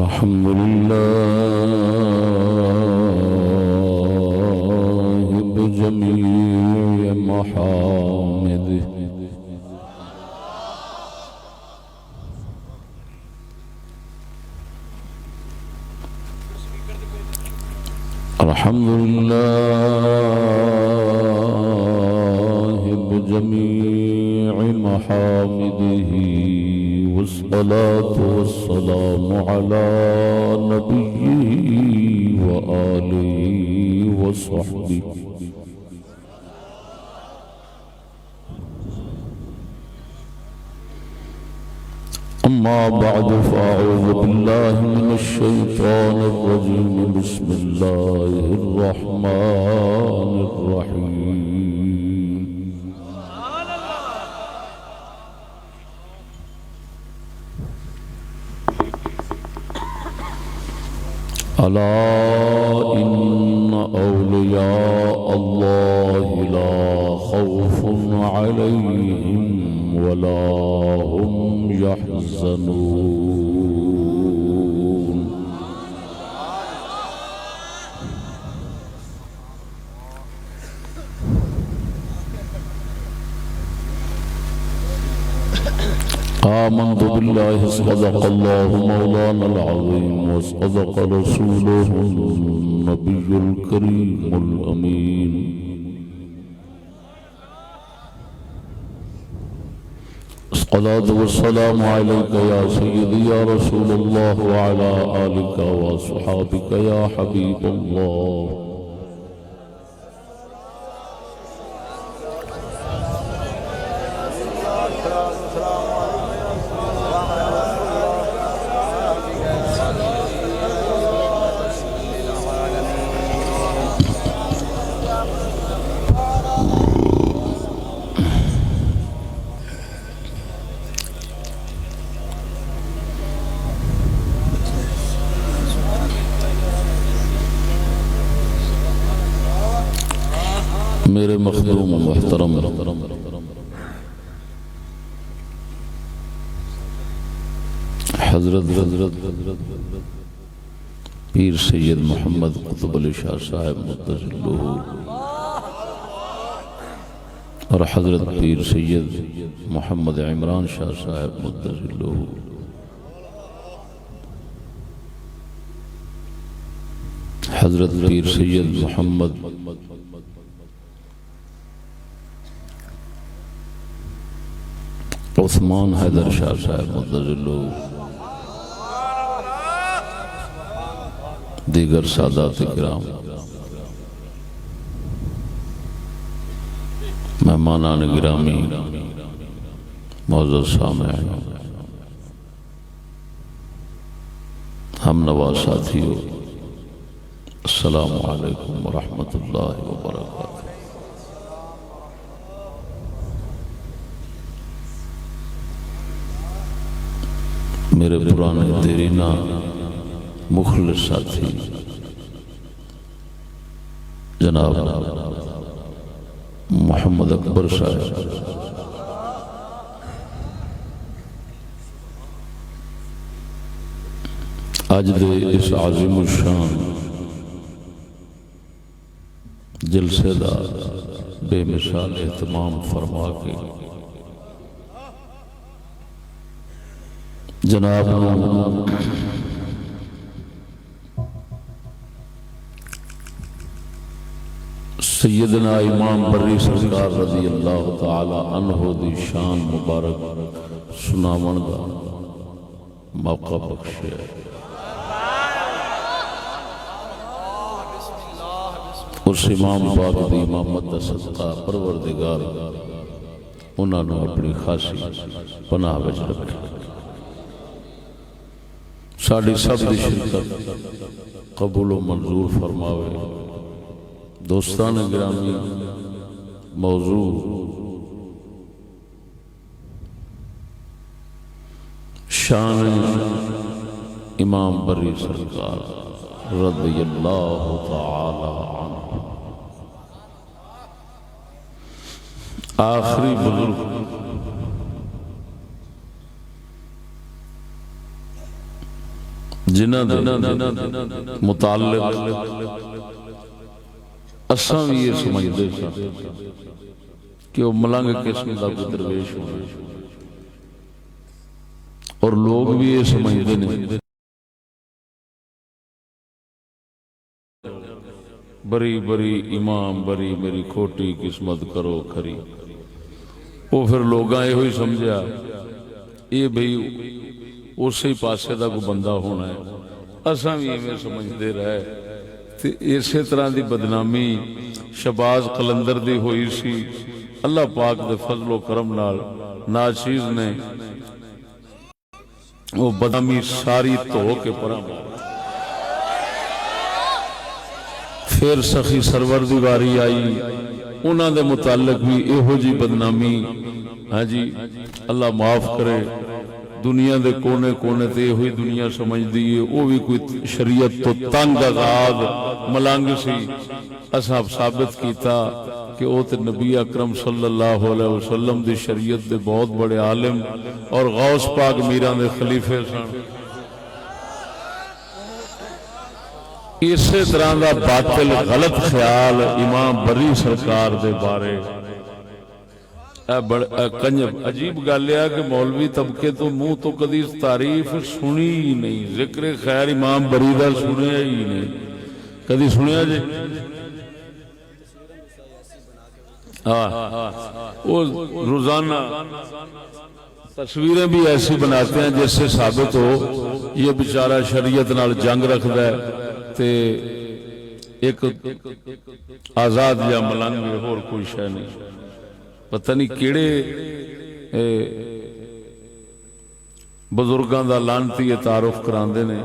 الحمد لله بجميع محامده الحمد لله بجميع محامده والصلاة والسلام على نبيه وآله وصحبه أما بعد فأعوذ بالله من الشيطان الرجيم بسم الله الرحمن الرحيم ألا إن أولياء الله لا خوف عليهم ولا هم يحزنون آمنت بالله صدق الله مولانا العظيم وصدق رسوله النبي الكريم الأمين الصلاة والسلام عليك يا سيدي يا رسول الله وعلى آلك وصحابك يا حبيب الله میرے مخدوم محترم حضرت پیر سید محمد قطب علی شاہ صاحب متجلہ اور حضرت پیر سید محمد عمران شاہ صاحب متجلہ حضرت پیر سید محمد عثمان حیدر شاہ صاحب متجلہ دیگر سادات کرام مہمانان گرامی معزز سامعین ہم نوا ساتھیو السلام علیکم ورحمۃ اللہ وبرکاتہ میرے پرانے دیرینہ مخلص ساتھی جناب محمد اکبر صاحب آج دے اس عظیم الشان جلسے دا بے مثال اہتمام فرما کے جناب سیدنا امام بری سرکار رضی اللہ تعالی عنہ دی شان مبارک سناون دا موقع بخشے اس امام پاک دی امامت دا صدقہ پروردگار انہاں نو اپنی خاصی پناہ وچ رکھے ساڑھی سب دی شرکت قبول و منظور فرماوے دوستان گرامی موضوع شان امام بری سرکار رضی اللہ تعالی عنہ آخری بزرگ جنہ دے متعلق اساں بھی یہ سمجھتے سن کہ وہ ملنگ قسم کا کوئی درویش ہونا، اور لوگ بھی یہ سمجھتے ہیں بری بری امام بری میری کھوٹی قسمت کرو کھری۔ وہ پھر لوگاں یہ ہوئی سمجھا یہ بھئی اسی پاسے دا کوئی بندہ ہونا ہے، اساں بھی ایویں سمجھتے رہے۔ تے اسی طرح دی بدنامی شہباز قلندر دی ہوئی سی، اللہ پاک دے فضل و کرم نال ناچیز نے وہ بدنامی ساری دھو کے پرا مار۔ پھر سخی سرور دی واری آئی، انہاں دے متعلق بھی ایہو جی بدنامی، ہاں جی اللہ معاف کرے، دنیا دے کونے کونے تے ہوئی دنیا سمجھ دیئے وہ بھی کوئی شریعت تو تنگ آزاد ملنگ سی۔ اصحاب ثابت کیتا کہ وہ تے نبی اکرم صلی اللہ علیہ وسلم دی شریعت دے بہت بڑے عالم اور غوث پاک میران دے خلیفے سن۔ اسی طرح دا باطل غلط خیال امام بری سرکار دے بارے عجیب گل ہے کہ مولوی طبقے تو منہ تو کدی تعریف سنی ہی نہیں، ذکر خیر امام بری دا سنیا ہی نہیں، کدی سنیا جی؟ وہ روزانہ تصویریں بھی ایسی بناتے ہیں جس سے ثابت ہو یہ بیچارہ شریعت نال جنگ رکھتا ہے تے ایک آزاد یا ملنگ اور کوئی شے نہیں۔ پتہ نہیں کیڑے بزرگاں دا لعنتی تعارف کراندے نے،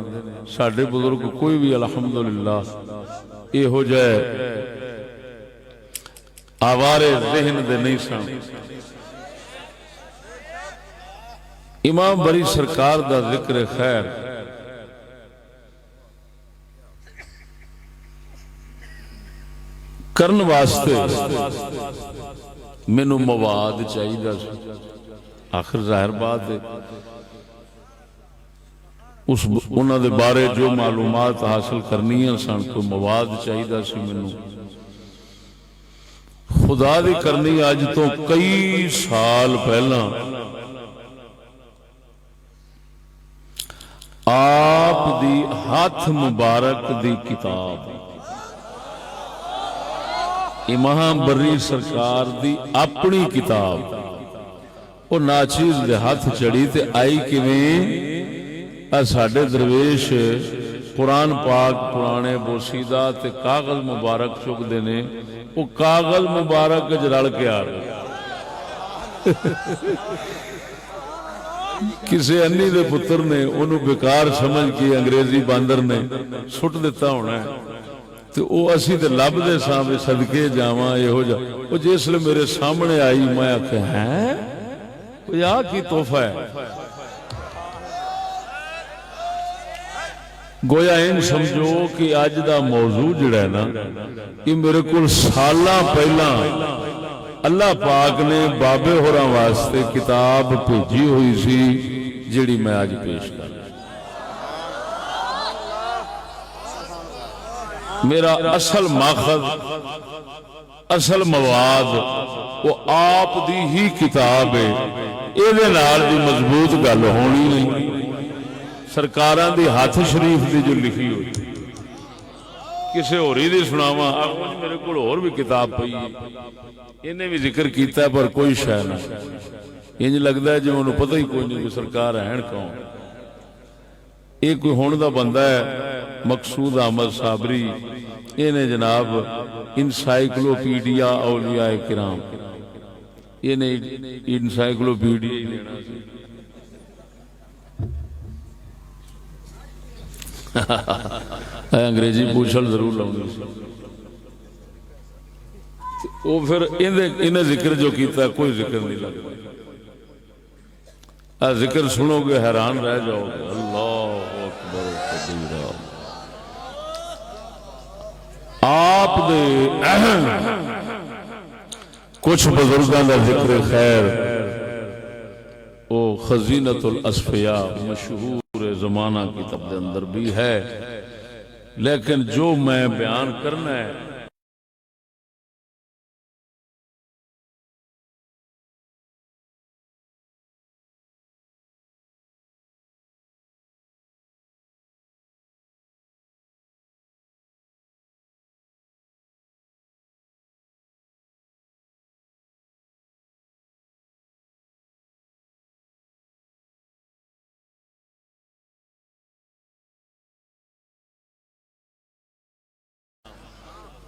ساڈے بزرگ کوئی بھی الحمدللہ اے ہو جائے آوارے ذہن دے نہیں سن۔ امام بری سرکار دا ذکر خیر کرن واسطے مینوں مواد چاہیے، آخر ظاہر بات ہے اس انہاں دے بارے جو معلومات حاصل کرنی سن کوئی مواد چاہیے سی مینوں۔ خدا دی کرنی اج تو کئی سال پہلا آپ دی ہاتھ مبارک دی کتاب امام بری سرکار دی اپنی کتاب اور ناچیز دے ہاتھ چڑی تے آئی کیویں ساڈے درویش قرآن پاک پرانے بوسیدہ تے کاغذ مبارک چک دینے، وہ کاغذ مبارک رل کے آ گئے۔ کسی انی دے پتر نے انہوں بیکار سمجھ کے انگریزی باندر نے سٹ دیتا ہونا ہے، تو وہ اسی تے لب دے سامنے صدقے جاواں یہ ہو جا۔ وہ جس لئے میرے سامنے آئی میں آکھے ہیں کوئی آ کی تحفہ ہے، گویا ان سمجھو کہ آج دا موضوع جڑا ہے نا کہ میرے کل سالاں پہلا اللہ پاک نے بابے ہوراں واسطے کتاب بھیجی ہوئی سی جڑی میں آج پیش کر رہا۔ میرا اصل ماخذ اصل مواد وہ آپ دی ہی کتاب ہے، ایدے نال دی مضبوط گل ہونی نہیں، سرکاراں دی ہاتھ شریف دی جو لکھی ہوئی کسے ہوری دی سناواں میرے کول اور بھی کتاب پئی ہے، انہیں بھی ذکر کیتا ہے پر کوئی شے نہ، انج لگدا ہے جو انہوں پتہ ہی کوئی نہیں کہ سرکار ہیں کون۔ ایک کوئی ہون دا بندہ ہے مقصود احمد صابری، انہیں جناب انسائیکلوپیڈیا اولیاء کرام، انہیں انسائیکلوپیڈیا ہی لینا سی۔ انگریزی پوچھل ضرور لاؤں گی۔ وہ پھر انہیں ذکر جو کیتا ہے کوئی ذکر نہیں لگتا، ذکر سنو گے حیران رہ جاؤ گے۔ اللہ اکبر کبیرہ۔ آپ دے کچھ بزرگاں دا ذکر خیر وہ خزینۃ الاصفیاء مشہور زمانہ کتاب کے اندر بھی ہے، لیکن جو میں بیان کرنا ہے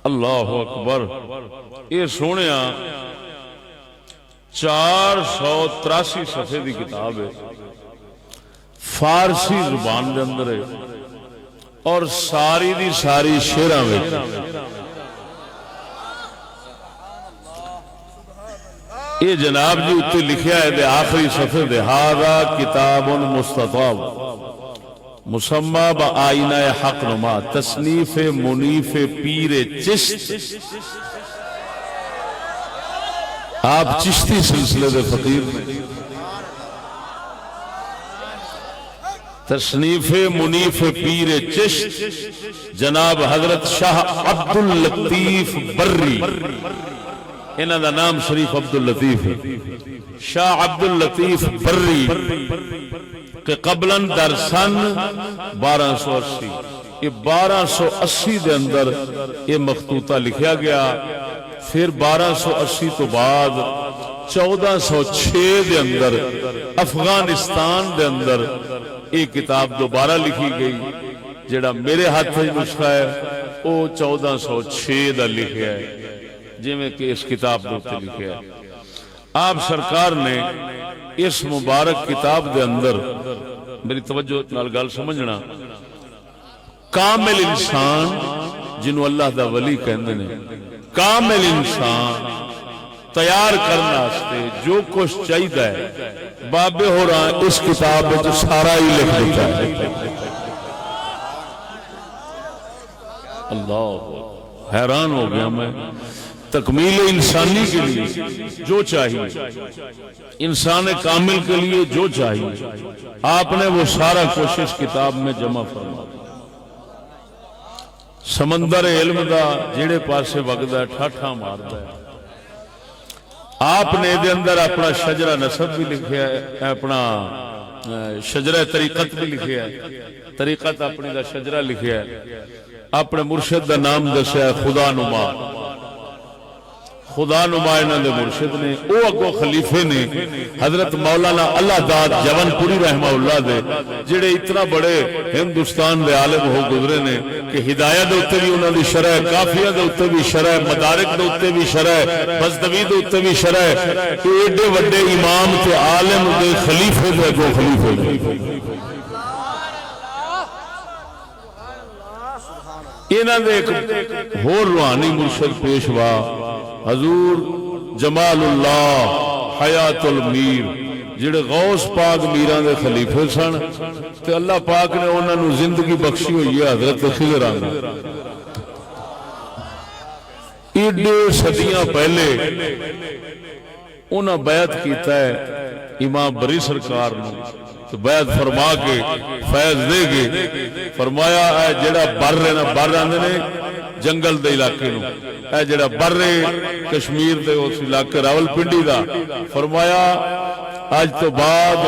اللہ اکبر، یہ سونیا 483 صفحے دی کتاب ہے، فارسی زبان دے اندر ہے اور ساری دی ساری شعراں وچ یہ جناب جی اتنے لکھیا ہے دے آخری صفحے دے ھذا کتاب مستطاب مسمى بآئینہ حق نما تصنیف منیف پیر چشت، آپ چشتی سلسلے دے فقیر میں، تصنیف منیف پیر چشت جناب حضرت شاہ عبداللطیف بری، انہاں دا نام شریف عبداللطیف ہے، شاہ عبداللطیف بری کہ قبلاً در سن 1280، یہ 1280 دے اندر یہ مخطوطہ لکھیا گیا، پھر 1280 تو بعد 1406 دے اندر افغانستان دے اندر یہ کتاب دوبارہ لکھی گئی، جڑا میرے ہاتھ میں نسخہ ہے وہ 1406 دا لکھیا ہے، جی میں کہ اس کتاب دوتے لکھیا ہے۔ آپ سرکار نے اس مبارک کتاب دے اندر، میری توجہ نال گل سمجھنا، کامل انسان جنہوں اللہ دا ولی کہندے نے، کامل انسان تیار کرنا واسطے جو کچھ چاہیے ہے بابے ہو رہا اس کتاب میں تو سارا ہی لکھ دیتا ہے۔ اللہ حیران ہو گیا میں، تکمیل انسانی کے لیے جو چاہیے، انسان کامل کے لیے جو چاہیے، آپ نے وہ سارا کوشش کتاب میں جمع فرما۔ سمندر علم دا جڑے پاسے وگدا ٹھاٹھا ماردا ہے، آپ نے دے اندر اپنا شجرہ نسب بھی لکھیا ہے، اپنا شجرہ طریقت بھی لکھیا ہے، طریقت اپنی دا شجرہ لکھیا ہے، اپنے مرشد دا نام دسیا ہے خدا نما، خدا نمائنہ دے مرشد نے، او اگو خلیفے نے حضرت مولانا اللہ داد جون پوری رحمہ اللہ دے، جڑے اتنا بڑے ہندوستان دے عالم ہو گزرے نے کہ ہدایہ دے اتے بھی انہوں نے شرح، کافیہ دے اتے بھی شرح، مدارک دے اتے بھی شرح، بزدوی دے اتے بھی شرح، ایڈے وڈے امام تے عالم دے خلیفے دے اگو خلیفے دے۔ انہاں دے ایک ہور روحانی مرشد پیشوا حضور جمال اللہ حیات المیر، جڑے غوث پاک میران دے خلیفے سن، تے اللہ پاک نے انہاں نو زندگی بخشی ہوئی ہے حضرت خضر آنگا، ایڈے صدیاں پہلے انہاں بیعت کیتا ہے امام بری سرکار نے، تو بیعت فرما کے فیض دے گے، فرمایا اے جڑا بر رہنا، بر آندے نے جنگل دے علاقے نو، اے جڑا بر رہے کشمیر دے اس علاقے راول پنڈی دا، فرمایا آج تو بعد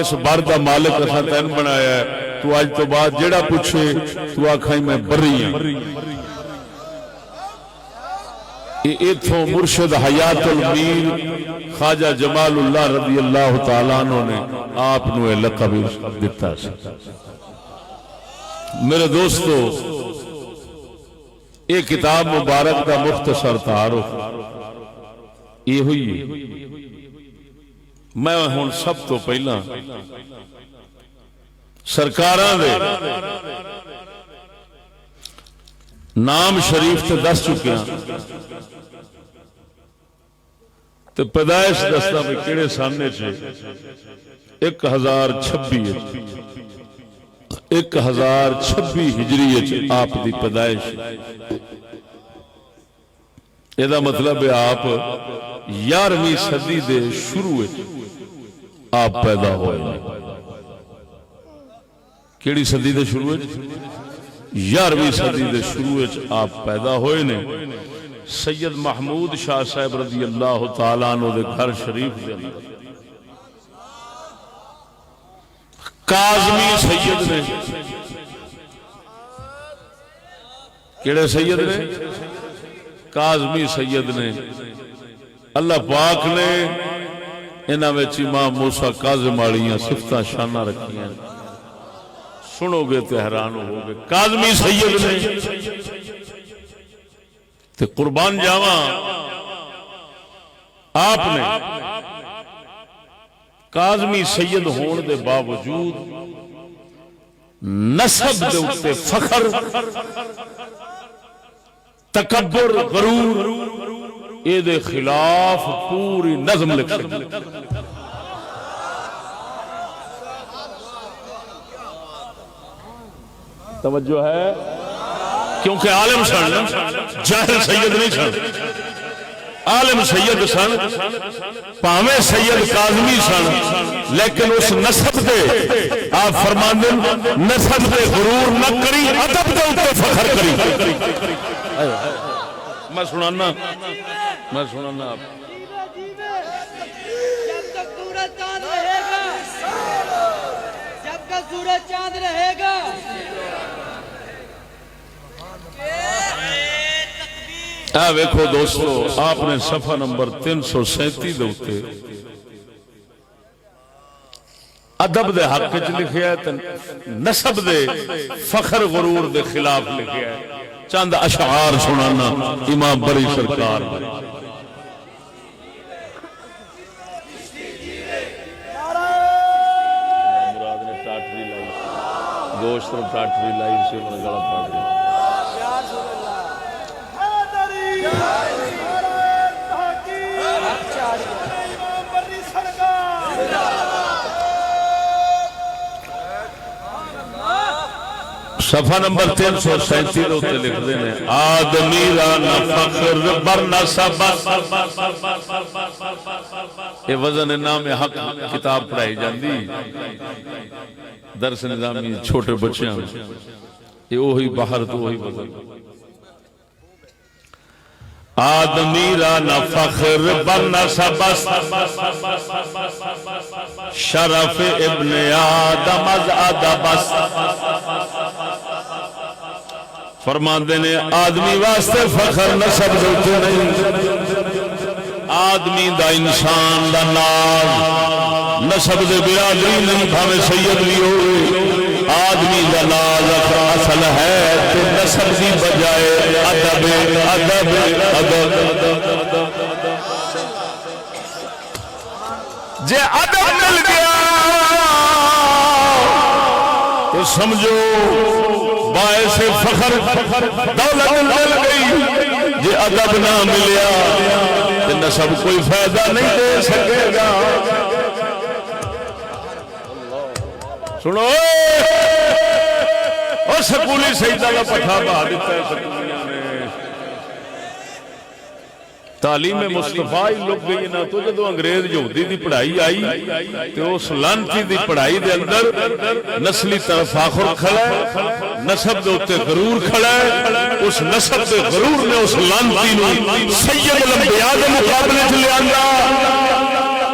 اس بر دا مالک اساں تین بنایا ہے، تو آج تو بعد جڑا پوچھے تو آکھائیں میں بری ہیں۔ ایتھوں مرشد حیات المیر خواجہ جمال اللہ رضی اللہ تعالیٰ عنہ نے آپ نو لقب دیتا سی۔ میرے دوستو، ایک کتاب مبارک دا مختصر تعارف یہ ہوئی ہے۔ میں ہوں سب تو پہلا سرکاراں دے نام شریف تے دس چکے ہیں، تے پیدائش دستا میں کیڑے سامنے چھے 1026 ہجری آپ دی پیدائش، یہ دا مطلب ہے آپ 11ویں صدی دے شروع آپ پیدا ہوئے نے. کیڑی صدی دے شروع 11ویں صدی دے شروع آپ پیدا ہوئے نے. سید محمود شاہ صاحب رضی اللہ تعالیٰ عنہ دے گھر شریف دے اندر کاظمی سید نے. کیڑے سید نے؟ کاظمی سید نے. اللہ پاک نے انہاں وچ امام موسیٰ کاظم والیاں صفتاں شاناں رکھیاں. سنو گے تے حیران ہو گے. کاظمی سید نے تے قربان جاواں آپ نے کاظمی سید ہون دے باوجود نسب دے اوتے فخر، تکبر، غرور اے دے خلاف پوری نظم لکھ سکتے. توجہ ہے؟ کیونکہ عالم سن، جاہل سید نہیں سن. عالم سید سن، پاویں سید کاظمی سن، لیکن اس نسب دے آپ فرماندے نسب دے غرور نہ کری، ادب دے اوپر فخر کری. میں سنانا آپ جب تک سورج چاند رہے گا، جب تک سورج چاند رہے گا، ویکھو دوستو، آپ نے صفحہ نمبر 337 دے اوتے ادب دے حق وچ لکھیا ہے تے نسب دے فخر غرور دے خلاف لکھیا ہے. چند اشعار سنانا امام بری سرکار. مراد نے ٹاٹری لائی، گوشت اور ٹاٹری لائی سے انہوں نے گلا پاڑ دیا. صفحہ نمبر 337 ہوتے لکھ دینے آدمی را نہ فخر بر نسب. یہ وزن نام حق کتاب پڑھائی جاندی درس نظامی چھوٹے بچیاں یہ وہی باہر تو وہی وزن. آدمی را نہ فخر بر نسب شرف ابن آدم از ادب. فرماندے نے آدمی واسطے فخر نسب دوتے نہیں. آدمی دا انسان دا نام نسب دے برادری نہیں، بھاوے سید بھی ہوئے. آدمی دا ناز اصل ہے تے نسب دی بجائے ادب ادب ادب. جے ادب مل گیا تو سمجھو باعث فخر دولت مل گئی. جے ادب نہ ملیا تو نسب کوئی فائدہ نہیں دے سکے گا. سنو اور سکولی سیدہ کا پٹھا بہا دیتا ہے. سکولیاں نے تعلیم مصطفیٰ لک گئی نا تو جدو انگریز یہودی دی پڑھائی آئی تو اس لانتی دی پڑھائی دے اندر نسلی تفاخر کھڑا ہے، نسب دے اوتے غرور کھڑا ہے. اس نسب دے غرور نے اس لانتی نو سید الانبیاء دے مقابلے چ لے آندا.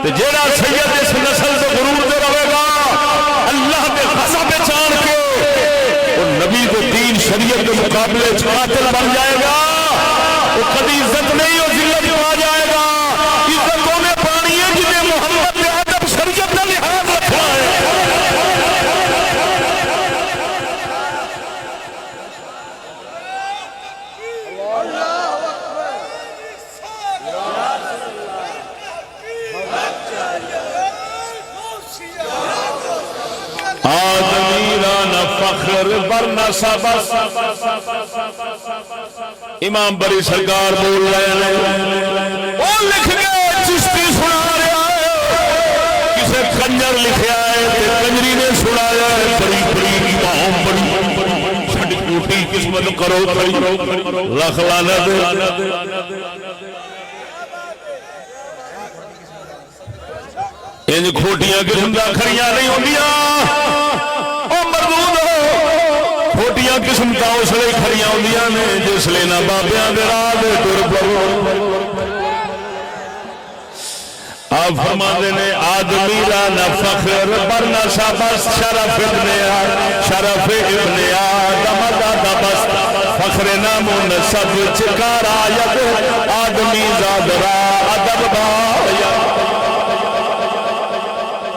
تے جیڑا سید اس نسل دے غرور دے رہے گا اللہ دے غضب وچ آن کے وہ نبی دے دین شریعت کے مقابلے چ قاتل بن جائے گا. وہ کبھی عزت نہیں اور ذلت پا جائے گا. عزتوں میں پانی ہے جنہیں محمد نے ادب شریعت کا لحاظ رکھا ہے. آدمی را نہ فخر بر نسب. امام بری سرکار بول رہے ہیں وہ لکھ گئے چشتی سنا رہا ہے. کسے کنجر لکھیا ہے تے کنجری نے سنایا ہے. بڑی بڑی امام بڑی چھڑی ٹوٹی قسمت کرو لکھ لانا دے. انج کھوٹیاں قسم دا کھڑیاں نہیں ہوندیاں او مردود کھوٹیاں قسم دا اس لیے کھڑیاں ہوندیاں نے جس لیے نہ بابیاں دے راہ دے ٹر پو آپ فرماندے نے آدمی را نہ فخر پر نہ شاباس شرف ابن آدم دا بس فخر نام و نسب چکار آید آدمی زاد را ادب بایا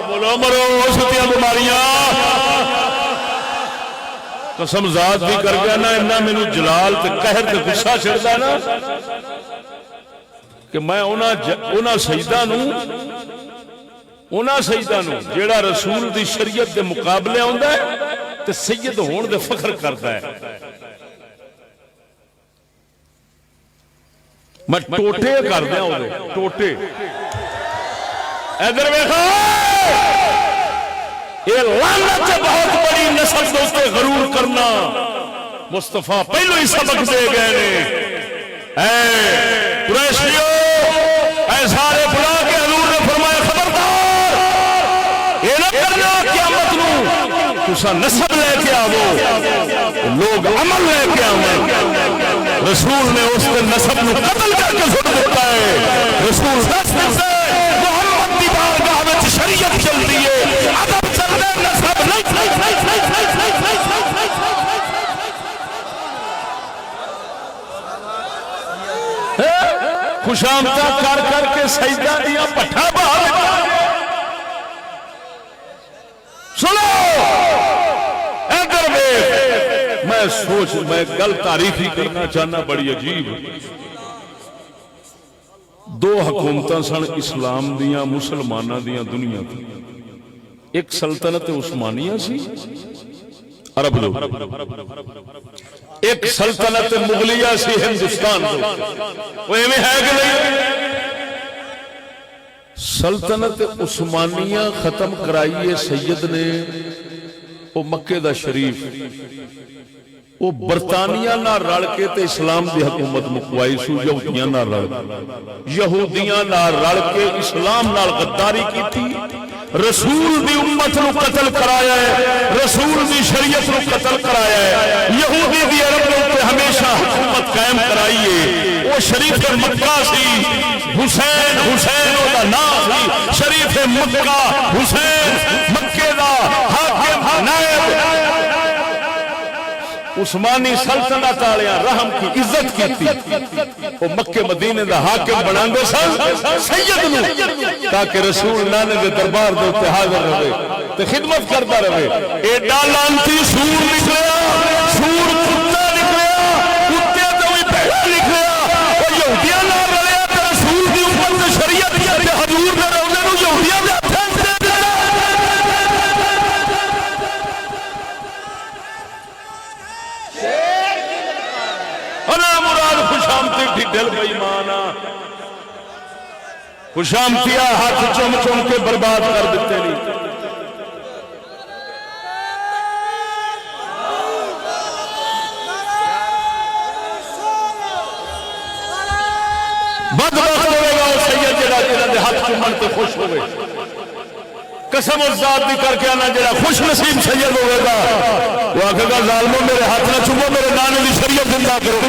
بولو مرو ستیاں بیماریاں قسم ذات بھی کر گیا نا انہا میں جلال تے قہر تے غصہ چڑھتا نا کہ میں اونا سجدہ نو جیڑا رسول دی شریعت دے مقابلے ہوندا ہے تے سید ہون دے فخر کرتا ہے میں ٹوٹے کر دیا ہوں دے ٹوٹے ادھر ویکھو یہ لعنت بہت بڑی نسل دوستے غرور کرنا مصطفیٰ پہلو ہی سبق دے گئے نے اے قریشیو اے سارے بلا کے حضور نے فرمایا خبردار یہ نہ کرنا قیامت نو تسا نسب لے کے آو لوگ عمل لے کے آو رسول نے اس کے نسب نو قتل کر کے سٹ دیتا ہے رسول دس سے محمد دی بارگاہ وچ شریعت چلتی ہے ادب چلنے نسب خوشامدہ کر کر کے سجدہ دیا پٹھا باہر سنو ادھر میں گل تعریفی کرنا چاہنا بڑی عجیب دو حکومتاں سن اسلام دیاں مسلمانہ دیاں دنیا دی ایک سلطنت عثمانیہ سی عرب لوگ ایک سلطنت مغلیہ سی ہندوستان وہ ایویں ہے کہ نہیں سلطنت عثمانیہ ختم کرائیے سید نے وہ مکے دا شریف وہ برطانیہ نہ رل کے تے اسلام دی حکومت مکوائی سو یہودیاں نہ رل کے اسلام نال غداری کی تھی رسول دی امت نو قتل کرایا ہے رسول دی شریعت نو قتل کرایا ہے یہودی دی عرب نے ہمیشہ حکومت قائم کرائی ہے وہ شریف مکہ سی حسین او دا نام سی شریف مکہ حسین مکے دا حاکم نائب عثمانی سلطنت والے رحم کی عزت کی تھی وہ مکے مدینے دا حاکم بناندے سن سید نو تاکہ رسول نانے دے دربار دے تے حاضر رہے تے خدمت کرتا رہے ایڈا لعنتی سور نکلیا سور کتا نکلیا کتے تو بھی پہلا نکلیا او یہودیاں نال رلیا تے رسول دی امت تے شریعت تے حضور دے روزے نو یہودیاں دے خوشامتی ڈھل بےمانا خوشامتیا ہاتھ چم چم کے برباد کر دیتے نہیں بدبخت ہوئے گا وہ سید جڑا جنہاں دے ہاتھ چمن تے خوش ہوئے قسم ذات دی کر کے آنا جڑا خوش نصیب سید ہوئے گا وہ آکھے گا ظالموں میرے ہاتھ نہ چومو میرے نانے دی شریعت زندہ کرو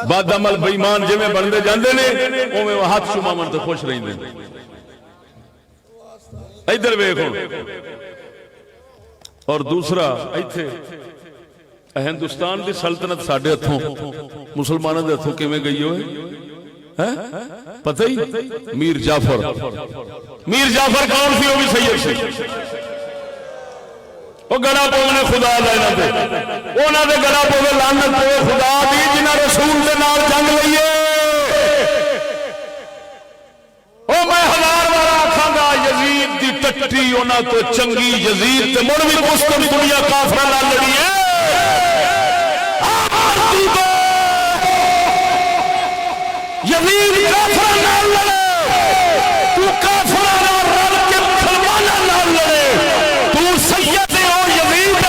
بعد عمل بےمان جویں بندے جاندے نے اوویں وہ ہاتھ چوماون تے خوش رہندے نے ادھر ویکھو اور دوسرا ایتھے ہندوستان دی سلطنت ساڈے ہتھوں مسلماناں دے ہتھوں کیویں گئی ہوئے پتہ ہی میر جعفر کون سی وہ بھی سید سی وہ گڑا پونے خدا لینا دے انہاں دے گڑا پوے لعنت پوے خدا دی جنہاں رسول دے نال جنگ لئیے او میں ہزار بار آکھاں گا یزید دی ٹٹی انہاں تو چنگی یزید تے مڑ بھی مسلم دنیا کافراں نال لڑی ہے یزید کافراں نال لڑے تو کافراں نال رل کے مسلماناں نال لڑے تو سید ہو یزید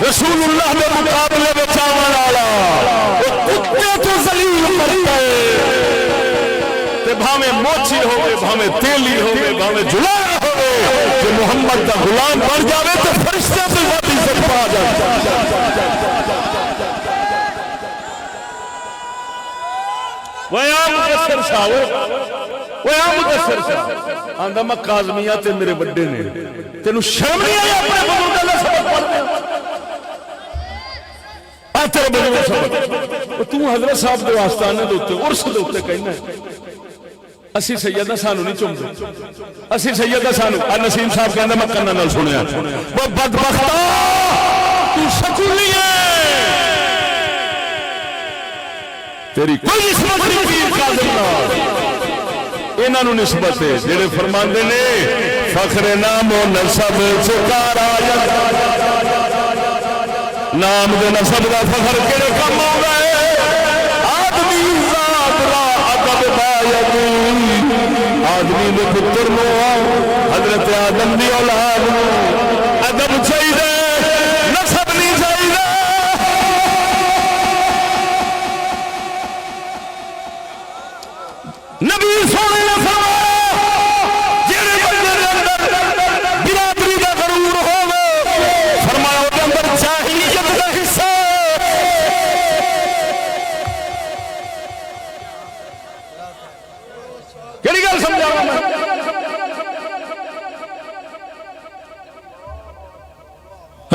رسول اللہ دے مقابلے وچ آون والا کتے تو ذلیل کرتا ہے تے بھاویں موچی ہوے بھاویں تیلی ہوے بھاویں جلایا ہوے کہ محمد دا غلام بن جاوے تے فرشتے سے ذاتی سے پا جائے ویا مدثر صاحب ویا مدثر صاحب آندا میں کاظمیہ تے میرے بڑے نے تینوں شرم نہیں آئی اپنے بزرگاں دا سبق پڑھدے آ تیرے بزرگ دا سبق تو حضرت صاحب دے آستانے دے اوتے عرس دے اوتے کہنا ہے اسی سیدہ سانو نہیں چومدے اسی سیدہ سانو نسیم صاحب کہندا میں کنا نال سنیا وہ بدبختا تو سکولی ہے تیری کوئی نسبت نہیں پیر کاظم نال انہاں نوں نسبت ہے جڑے فرماندے نے فخر نام و نسب چکارا نام دے نسب دا فخر کیڑے کم آوندا ہے آدمی ذات را ادب باید آدمی دے پتر نو حضرت آدم دی اولاد نو ادب چاہیے نسب نہیں چاہیے نبی سونے نے فرمایا جڑے بندے دے اندر برادری دا غرور ہوے فرمایا او دے اندر جاہلیت دا حصہ کیڑی گل سمجھاواں میں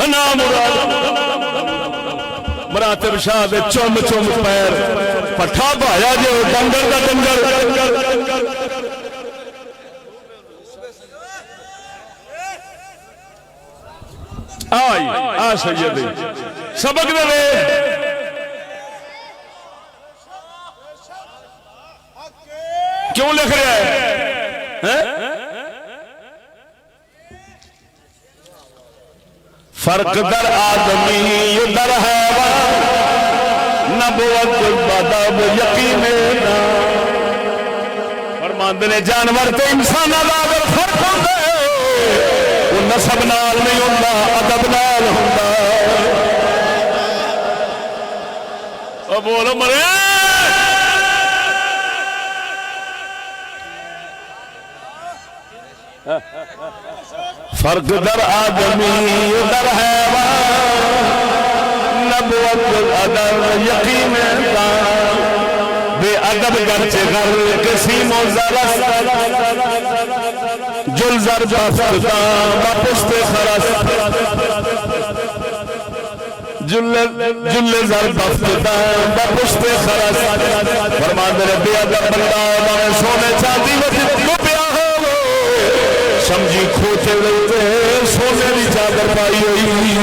نا مراد مراتب شاہ دے چم چم پیر پٹھا بھایا جو ڈنگر دا ڈنگر آئی آ سیدی سبق دے کیوں لکھ رہا ہے فرق در آدمی در حیوان نبوت بدب یقین فرماندے نے جانور تے انسان دا اگر فرق ہوندا ہے وہ نسب نال نہیں ہوندا ادب نال ہوندا او بولو مرے فرق در آدمی در حیوان نبوت ادب یقین بے ادب گرچہ غر کسی موزرس جل زر بافتدان باپشت خرس جل زر بافتدان باپشت خرس فرمان دے بے ادب بندہ میں سونے چاندی وقت کو پیا ہو سمجھی کھوتے لگتے سونے دی چادر پائی ہوئی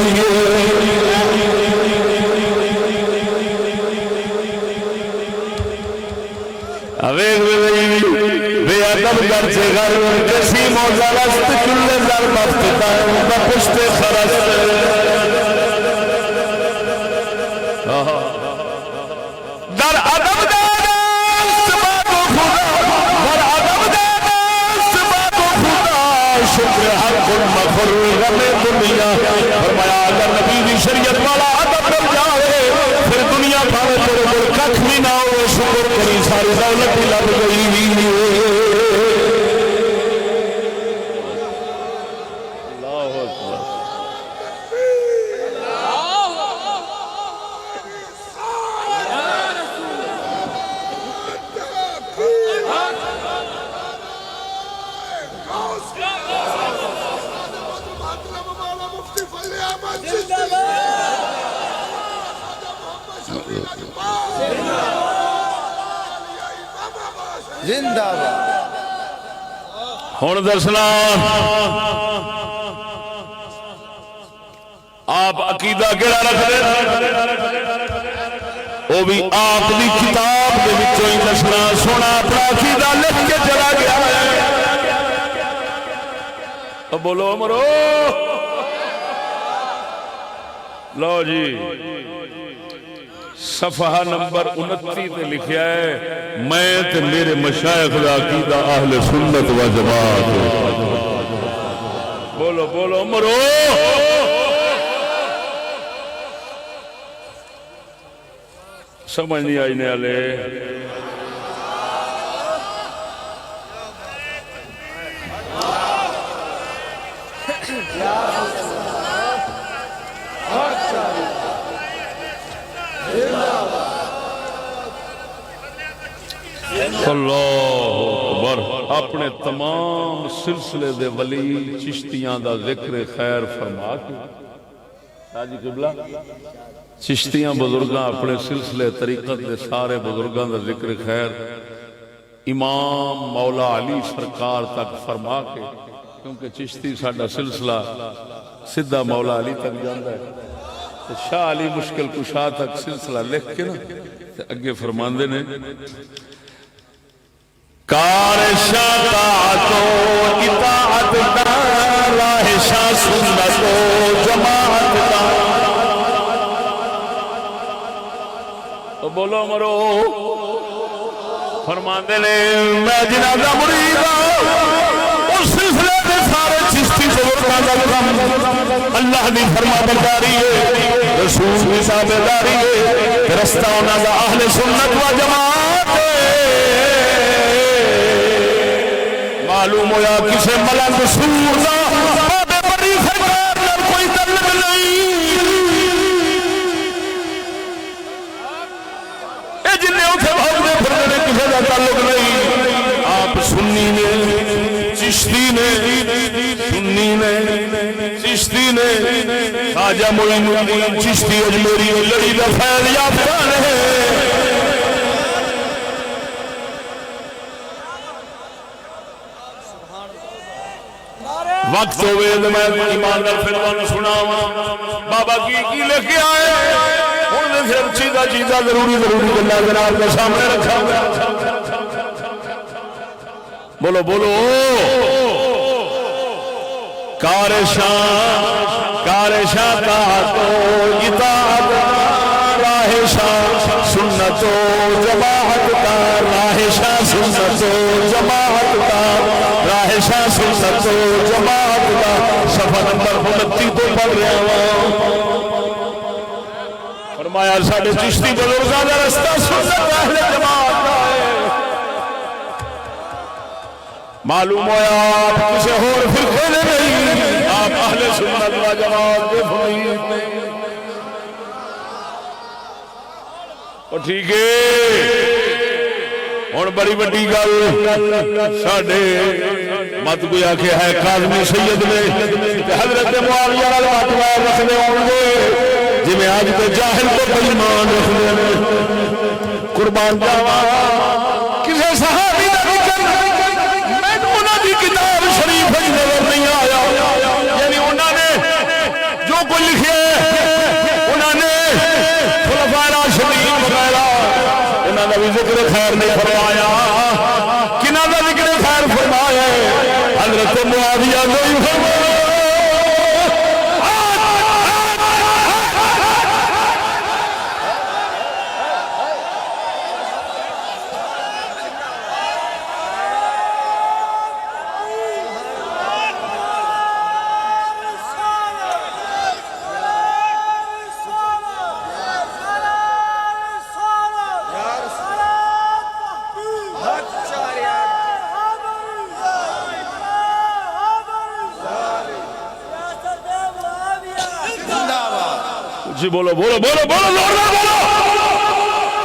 بے ادب گرچہ غر کسی موزرست جل زر بافتدان باپشت خرس در ادب دانست بات و خدا در ادب دانست بات و خدا شکر حق مغفر غم دنیا فرمایا اگر نبی دی شریعت والا ادب کر جائے پھر دنیا بھاوے تیرے دل کچھ بھی نہ ہو شکر کری ساری دولت ہی لگ گئی اللہ اکبر زندہ ہن دسنا آپ عقیدہ کیڑا رکھدے وہ بھی آپ دی کتاب دے وچوں ہی دسنا سونا اپنا عقیدہ لکھ کے چلا گیا ہے اب بولو مرو لو جی صفحہ نمبر 29 تے لکھیا ہے میں تے میرے مشائخ دا عقیدہ اہل سنت و جماعت بولو بولو مرو سمجھ نہیں آئی نے والے اللہ اکبر اپنے تمام سلسلے دے ولی چشتیاں دا ذکر خیر فرما کے حاجی قبلہ چشتیاں بزرگاں اپنے سلسلے طریقت دے سارے بزرگاں دا ذکر خیر امام مولا علی سرکار تک فرما کے کیونکہ چشتی ساڈا سلسلہ سیدھا مولا علی تک جاندا ہے شاہ علی مشکل کشا تک سلسلہ لکھ کے نا اگے فرماندے نے کار شاہ طاعت و اطاعت دا راہ شاہ سنت و جماعت دا تو بولو مرو فرماندے نے میں جنہاں دا مرید ہوں اس سلسلے دے سارے چشتی بزرگاں دا کام اللہ دی فرما برداری ہے رسول کی تابعداری ہے رستہ انہاں دا اہل سنت و جماعت معلوم ہویا کسے ملنگ سور دا بابے بڑی سرکار نال کوئی تعلق نہیں اے جن نے اتھے بھاگنے پھرنے کسے دا تعلق نہیں آپ سنی نے چشتی نے سنی نے چشتی نے خواجہ معین الدین چشتی اجمیری لڑی دا فیض یافتہ نے وقت ہوئے تو میں ایماندار فرمان سناواں بابا کی لے کے آئے ہن دے پھر چیزاں ضروری گلاں جناب کے سامنے رکھا بولو بولو کار شاہ طاعت و اطاعت راہ شاہ سنت و جماعت کا راہ شاہ سنت و جماعت کا راہ شاہ سنت و جماعت کا صفحہ نمبر 29 تو پڑھ رہا ہوں فرمایا ساڈے چشتی بزرگاں دا رستہ سنت اہل جماعت کا ہے معلوم ہویا آپ کسی اور فرقے نے نہیں آپ اہل سنت و جماعت کے فرید نہیں اور ٹھیک ہے اور بڑی بڑی گل ساڈے مت کوئی آکھے ہے کاظمی سید نے حضرت معاویہ نال ماتوا رکھنے ہون گے جی میں آج تے جاہل کو بے ایمان رکھنے نے قربان جاواں کسے صحابی دا ذکر میں انہاں دی کتاب شریف وچ نظر نہیں آیا یعنی انہاں نے جو کچھ لکھیا ہے انہاں نے خلفائے راشدین وغیرہ انہاں دا بھی ذکر خیر نہیں فرمایا کنہاں دا ذکر خیر فرمایا حضرت معاویہ نے فرمایا جی بولو بولو بولو بولو زوردار بولو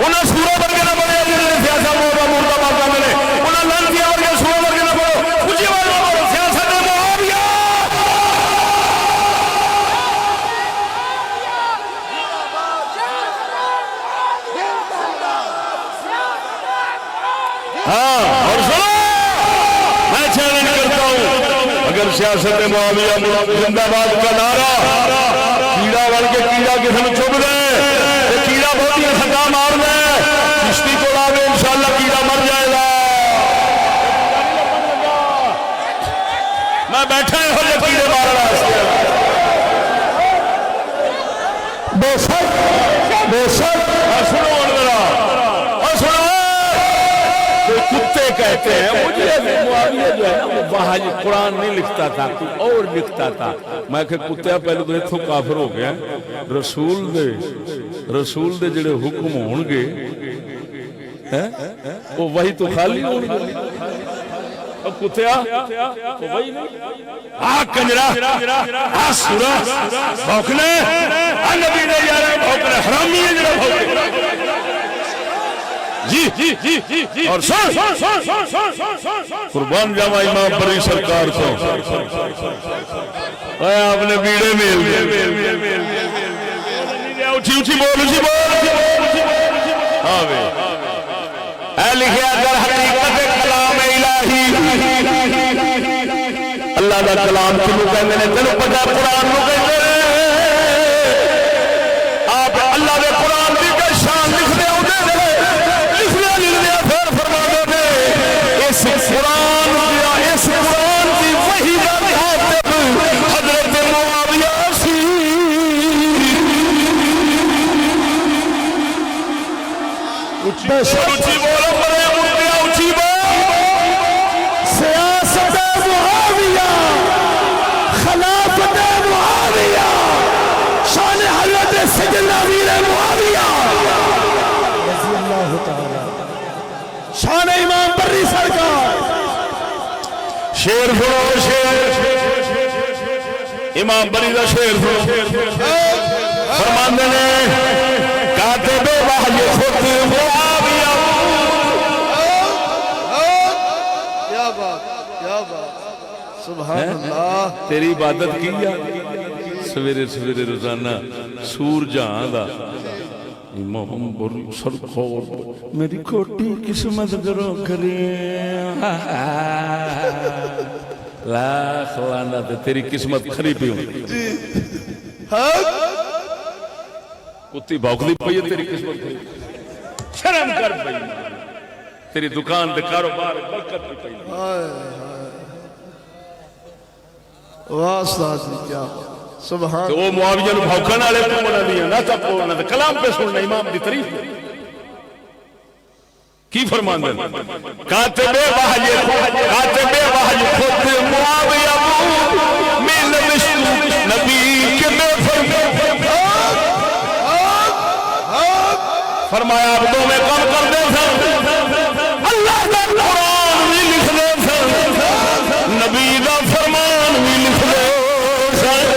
انہاں سورہ ورگے نہ بولے جنہیں سیاست مردہ مارتا ملے انہاں لانتیاں ورگے سورہ ورگے نہ بولو کچھ والا بولو سیاست معاویہ ہاں اور سنو میں چیلنج کرتا ہوں اگر سیاست معاویہ زندہ باد کا نعرہ کیڑا بن کے کیڑا کسی نے چب دے کیڑا بہت ہی سکا مار دے کشتی کو لا دے انشاءاللہ کیڑا مر جائے گا میں بیٹھا ہوں یہ کیڑے مارنا بے شک سنو ذرا اور سنو کتے کہتے ہیں مجھے معاویہ جو ہے نا وہ وہاں قرآن نہیں لکھتا تھا کوئی اور لکھتا تھا. میں کہ کتیا پہلے تو اتوں کافر ہو گیا. رسول دے جڑے حکم ہون گے وہ وہی تو خالی ہون گے. کتیا وہی نہیں کنجرا سورا بھوکنے نبی نے یار بھوکنے حرامی ہے جڑا بھوکنے. جی اور قربان جاوا امام بری سرکار کو آپ نے بیڑے میل اچھی اچھی بول ہاں اے لکھیا در حقیقت کلام الہی اللہ دا کلام کنوں کہندے نے تینوں پتہ قرآن نوں کہندے نے. آپ اللہ دے قرآن دی کہ شان لکھدے ہوندے نے پھر فرما دے اس قرآن کی وحی دا مخاطب حضرت معاویہ سی. اچھی بولو بڑے مردیا اچھی بول. سیاست معاویہ خلافت معاویہ شان حضرت سیدنا امیر معاویہ رضی اللہ تعالی شان امام بری سرکار. شیر سنو شیر امام بری دا شیر سنو فرماندے نے کاتب وحی خود معاویہ. کیا بات سبحان اللہ. تیری عبادت کی سویرے سویرے روزانہ سور جہاں دا امام بری سرکار میری کھوٹی قسمت کرو کرے لاکھ لعنت تیری قسمت کھری پی ہوں. کتی بھوکدی پئی ہے تیری قسمت کھری. شرم کر پئی تیری دکان دے کاروبار برکت پئی. واہ استاد جی کیا سبحان. تو وہ معاویہ نو بھوکن والے کو بنا دیا نہ تب بولنا تے کلام پہ سننا امام دی تعریف کی فرماندے کاتب وحی خود معاویہ میں نوشتو نبی کے میں فرمایا عبدوں میں کم کر دے سر اللہ دا قرآن بھی لکھ دے سر نبی دا فرمان بھی لکھ دے سر.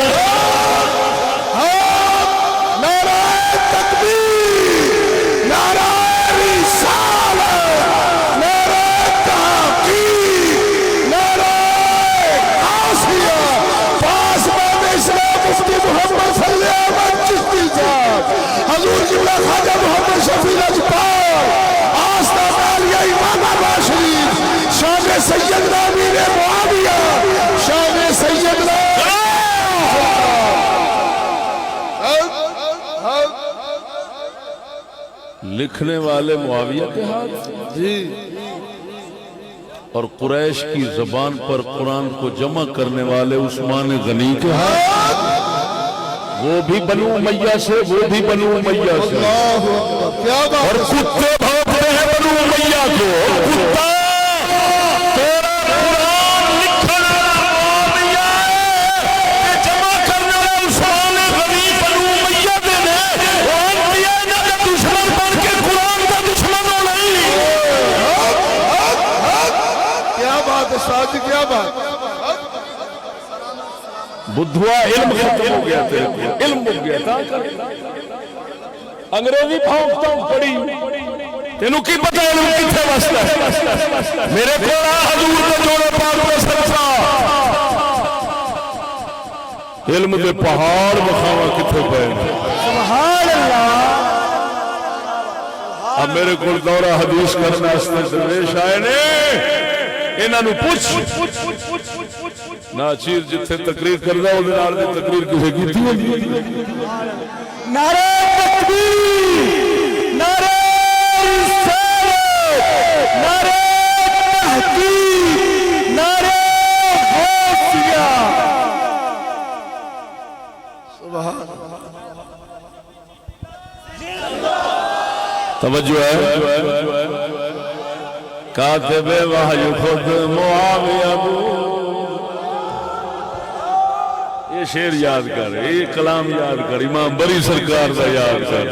حضور جبلہ خواجہ محمد شفیع اجپال آستہ عالیہ امام آباد شریف شان سیدنا امیر معاویہ شان سیدنا لکھنے والے معاویہ کے ہاتھ جی اور قریش کی زبان پر قرآن کو جمع کرنے والے عثمان غنی کے ہاتھ. وہ بھی بنو امیہ سے وہ بھی بنو امیہ سے اور کتے بھوکتے ہیں بنو امیہ کو. کتا تیرا قرآن لکھنا معاویہ ہے جمع کرنے والے عثمان غنی بنو امیہ دے نے وہ انبیاء نہ دشمن بن کے قرآن کا دشمن ہو نہیں. کیا بات ہے استاد جی کیا بات. بدھوا علم ختم ہو گیا تیرے کو علم ہو گیا تھا انگریزی پھونکتا ہوں پڑی تینوں کی پتہ علم کتنے واسطہ ہے. میرے کو حضور کے جوڑے پاک میں سرسا علم دے پہاڑ بخاوا کتنے پہ سبحان اللہ. اب میرے کو دورہ حدیث کرنا اس نے درویش آئے نے انہاں نو پوچھ ناچیر جتھے تقریر کر رہا ہو دنال دی تقریر کسے کی تھی نعرہ تکبیر نعرہ رسالت نعرہ تحقیق نعرہ غوثیہ. سبحان توجہ ہے کاتب وحی خود معاویہ یہ شعر یاد کر، یہ کلام یاد کر، امام بری سرکار دا یاد کر،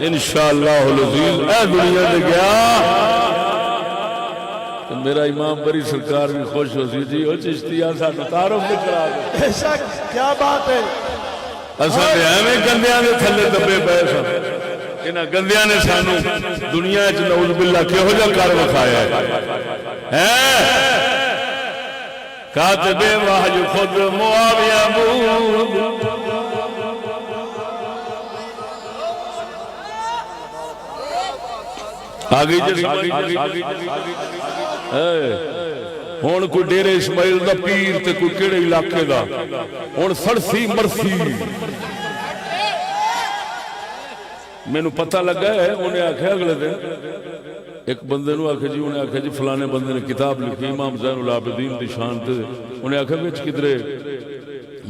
انشاءاللہ العزیز اے دنیا دے گیا تو میرا امام بری سرکار بھی خوش ہو سی جی او چشتیاں سانو تعارف بھی کرا دے۔ بے شک کیا بات ہے، اصل ایویں گندیاں دے تھلے دبے پئے سن، انہاں گندیاں نے سانو دنیا وچ نعوذ باللہ کہو جا کر وکھایا ہے۔ کاتب وحی خود معاویہ آگئی ہون کوئی ڈیرے اسماعیل دا پیر تے کوئی کیڑے علاقے دا ہون سڑسی مرسی مینوں پتہ لگا ہے انہیں آکھیا اگلے دن ایک بندے نو آکھے جی انہیں آکھے جی فلانے بندے نے کتاب لکھی امام زین العابدین دی شان تے انہیں آکھے وچ کدرے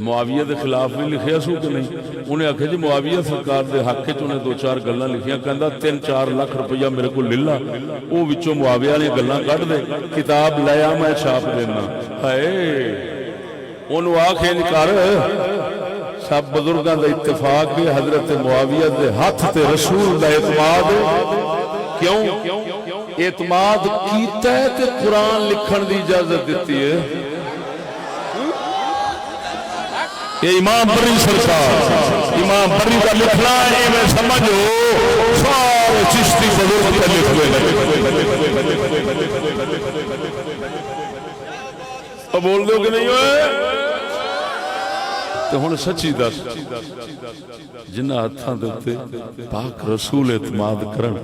معاویہ دے خلاف بھی لکھیا سو کہ نہیں؟ انہیں آکھے جی معاویہ سرکار دے حق وچ انہیں 2-4 گلاں لکھیاں، کہندا 3-4 لاکھ روپیہ میرے کو لے لا، او وچوں معاویہ نے گلاں کڈ دے کتاب لے آ میں چھاپ دینا۔ ہائے اونوں آکھے کر سب بزرگاں دا اتفاق ہے حضرت معاویہ دے ہاتھ تے رسول دا اعتماد، کیوں اعتماد کیتا ہے تے قرآن لکھن دی اجازت دیتی ہے۔ یہ امام بری سرکار امام بری کا لکھنا ہے میں سمجھو سارے چشتی بزرگ کا لکھ ہوئے اب بول دو کہ نہیں ہوئے تو ہن سچی دس جنہ ہتھاں دے اوتے پاک رسول اعتماد کرن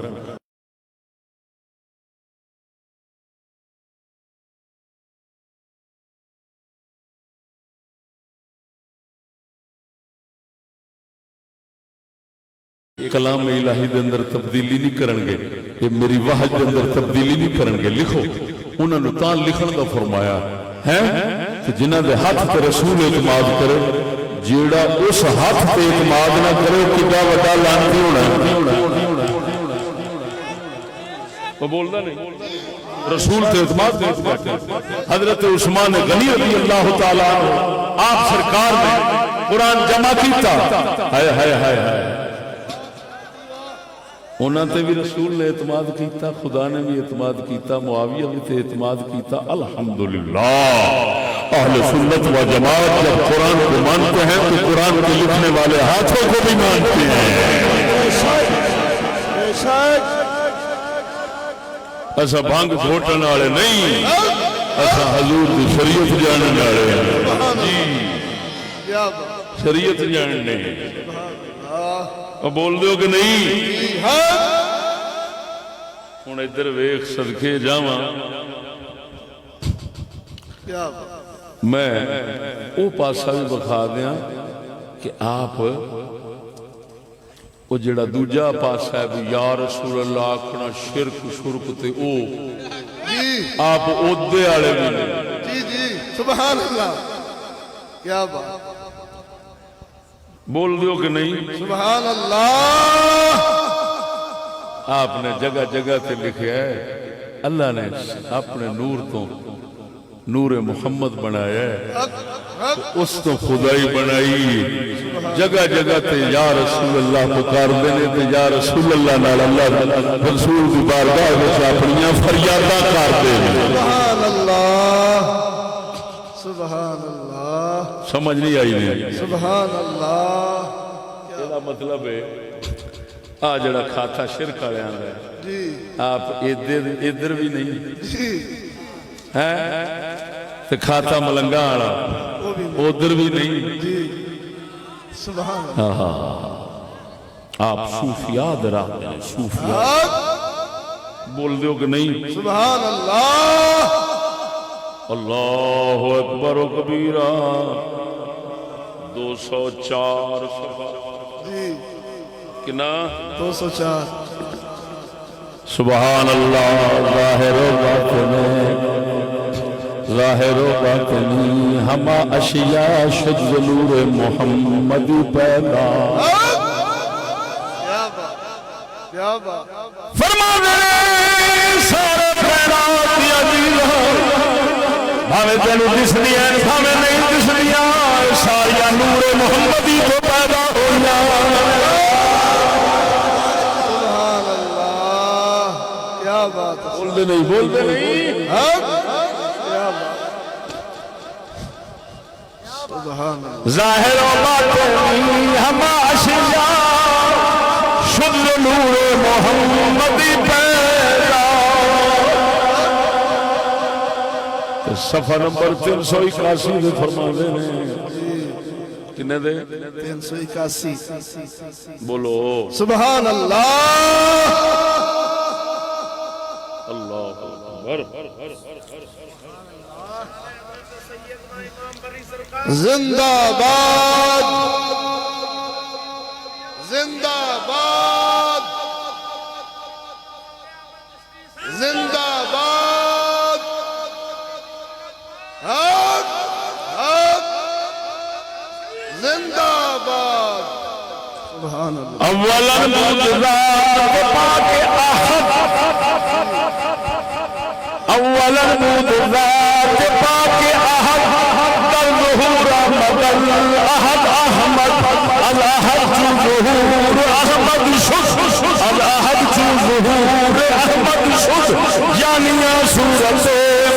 کلام الہی دے اندر تبدیلی نہیں کرنگے، یہ میری وحی دے اندر تبدیلی نہیں کرنگے، لکھو انہوں نے تاں لکھن دا فرمایا ہے کہ جنہ دے ہاتھ تے رسول اعتماد کرے، جیڑا اس ہاتھ تے اعتماد نہ کرے کدھا وڈا لعنتی ہونا ہے۔ وہ بولنا نہیں رسول تے اعتماد کرے۔ حضرت عثمان غنی رضی اللہ تعالیٰ آپ سرکار نے قرآن جمع کیتا، ہائے ہائے ہائے ہائے انہاں تے بھی رسول نے اعتماد کیتا، خدا نے بھی اعتماد کیتا، معاویہ بھی تے اعتماد کیتا۔ الحمدللہ اہل سنت و جماعت جب قرآن کو مانتے ہیں تو قرآن کے لکھنے والے ہاتھوں کو بھی مانتے ہیں۔ ایسا بھانگ گھوٹن والے نہیں، ایسا حضور کی شریعت جاننے والے جی شریعت جاننے بول دیو کہ نہیں؟ ہوں ادھر ویخ صدقے جاواں میں وہ پاسا بھی بکھا دیا کہ آپ وہ جڑا دوجا پاسا ہے بھی یا رسول اللہ آکھنا شرک شرک تے او آپ اودے آلے بھی نہیں جی جی سبحان اللہ کیا بات بول دیو کہ نہیں؟ سبحان اللہ آپ نے جگہ جگہ تے لکھیا ہے اللہ نے اپنے نور تو نور محمد بنایا ہے اس تو خدائی بنائی جگہ جگہ تے یا رسول اللہ پکار دینے تے یا رسول اللہ نال اللہ رسول کی بارگاہ میں اپنیاں فریاداں کر دینے سبحان اللہ سبحان اللہ سمجھ نہیں آئی نہیں سبحان اللہ یہ مطلب ہے آ جڑا کھاتا شرک والے آندا ہے جی آپ ادھر بھی نہیں جی ہے تے کھاتا ملنگا والا ادھر بھی نہیں جی سبحان اللہ آپ صوفیات راہ ہیں صوفیات بول دیو کہ نہیں سبحان اللہ اللہ اکبر و کبیرہ 204 صفحہ جی کنا 204 سبحان اللہ ظاہر و باطنی ظاہر و باطنی ہما اشیاء شد نور محمد پیدا کیا بات فرما دے سارے بھاوے تینوں دسدیاں بھاوے نہیں دسدیاں ساریا نور محمدی تو پیدا ہویا سبحان اللہ کیا بات ہے بولتے نہیں کیا بات سبحان اللہ ظاہر و باطنی ہم اشیا شد نور محمدی پیدا صفحہ نمبر 381 دے فرما دے نے کنے دے 381 بولو سبحان اللہ اللہ اکبر زندہ باد زندہ باد زندہ باد حق حق زندہ باد سبحان اللہ اولا موجزات پاک احد اولا موجزات پاک احد در ظہور احمد الاحد احمد الاحد چو ظہور احمد شد الاحد چو ظہور احمد شد یعنی صورت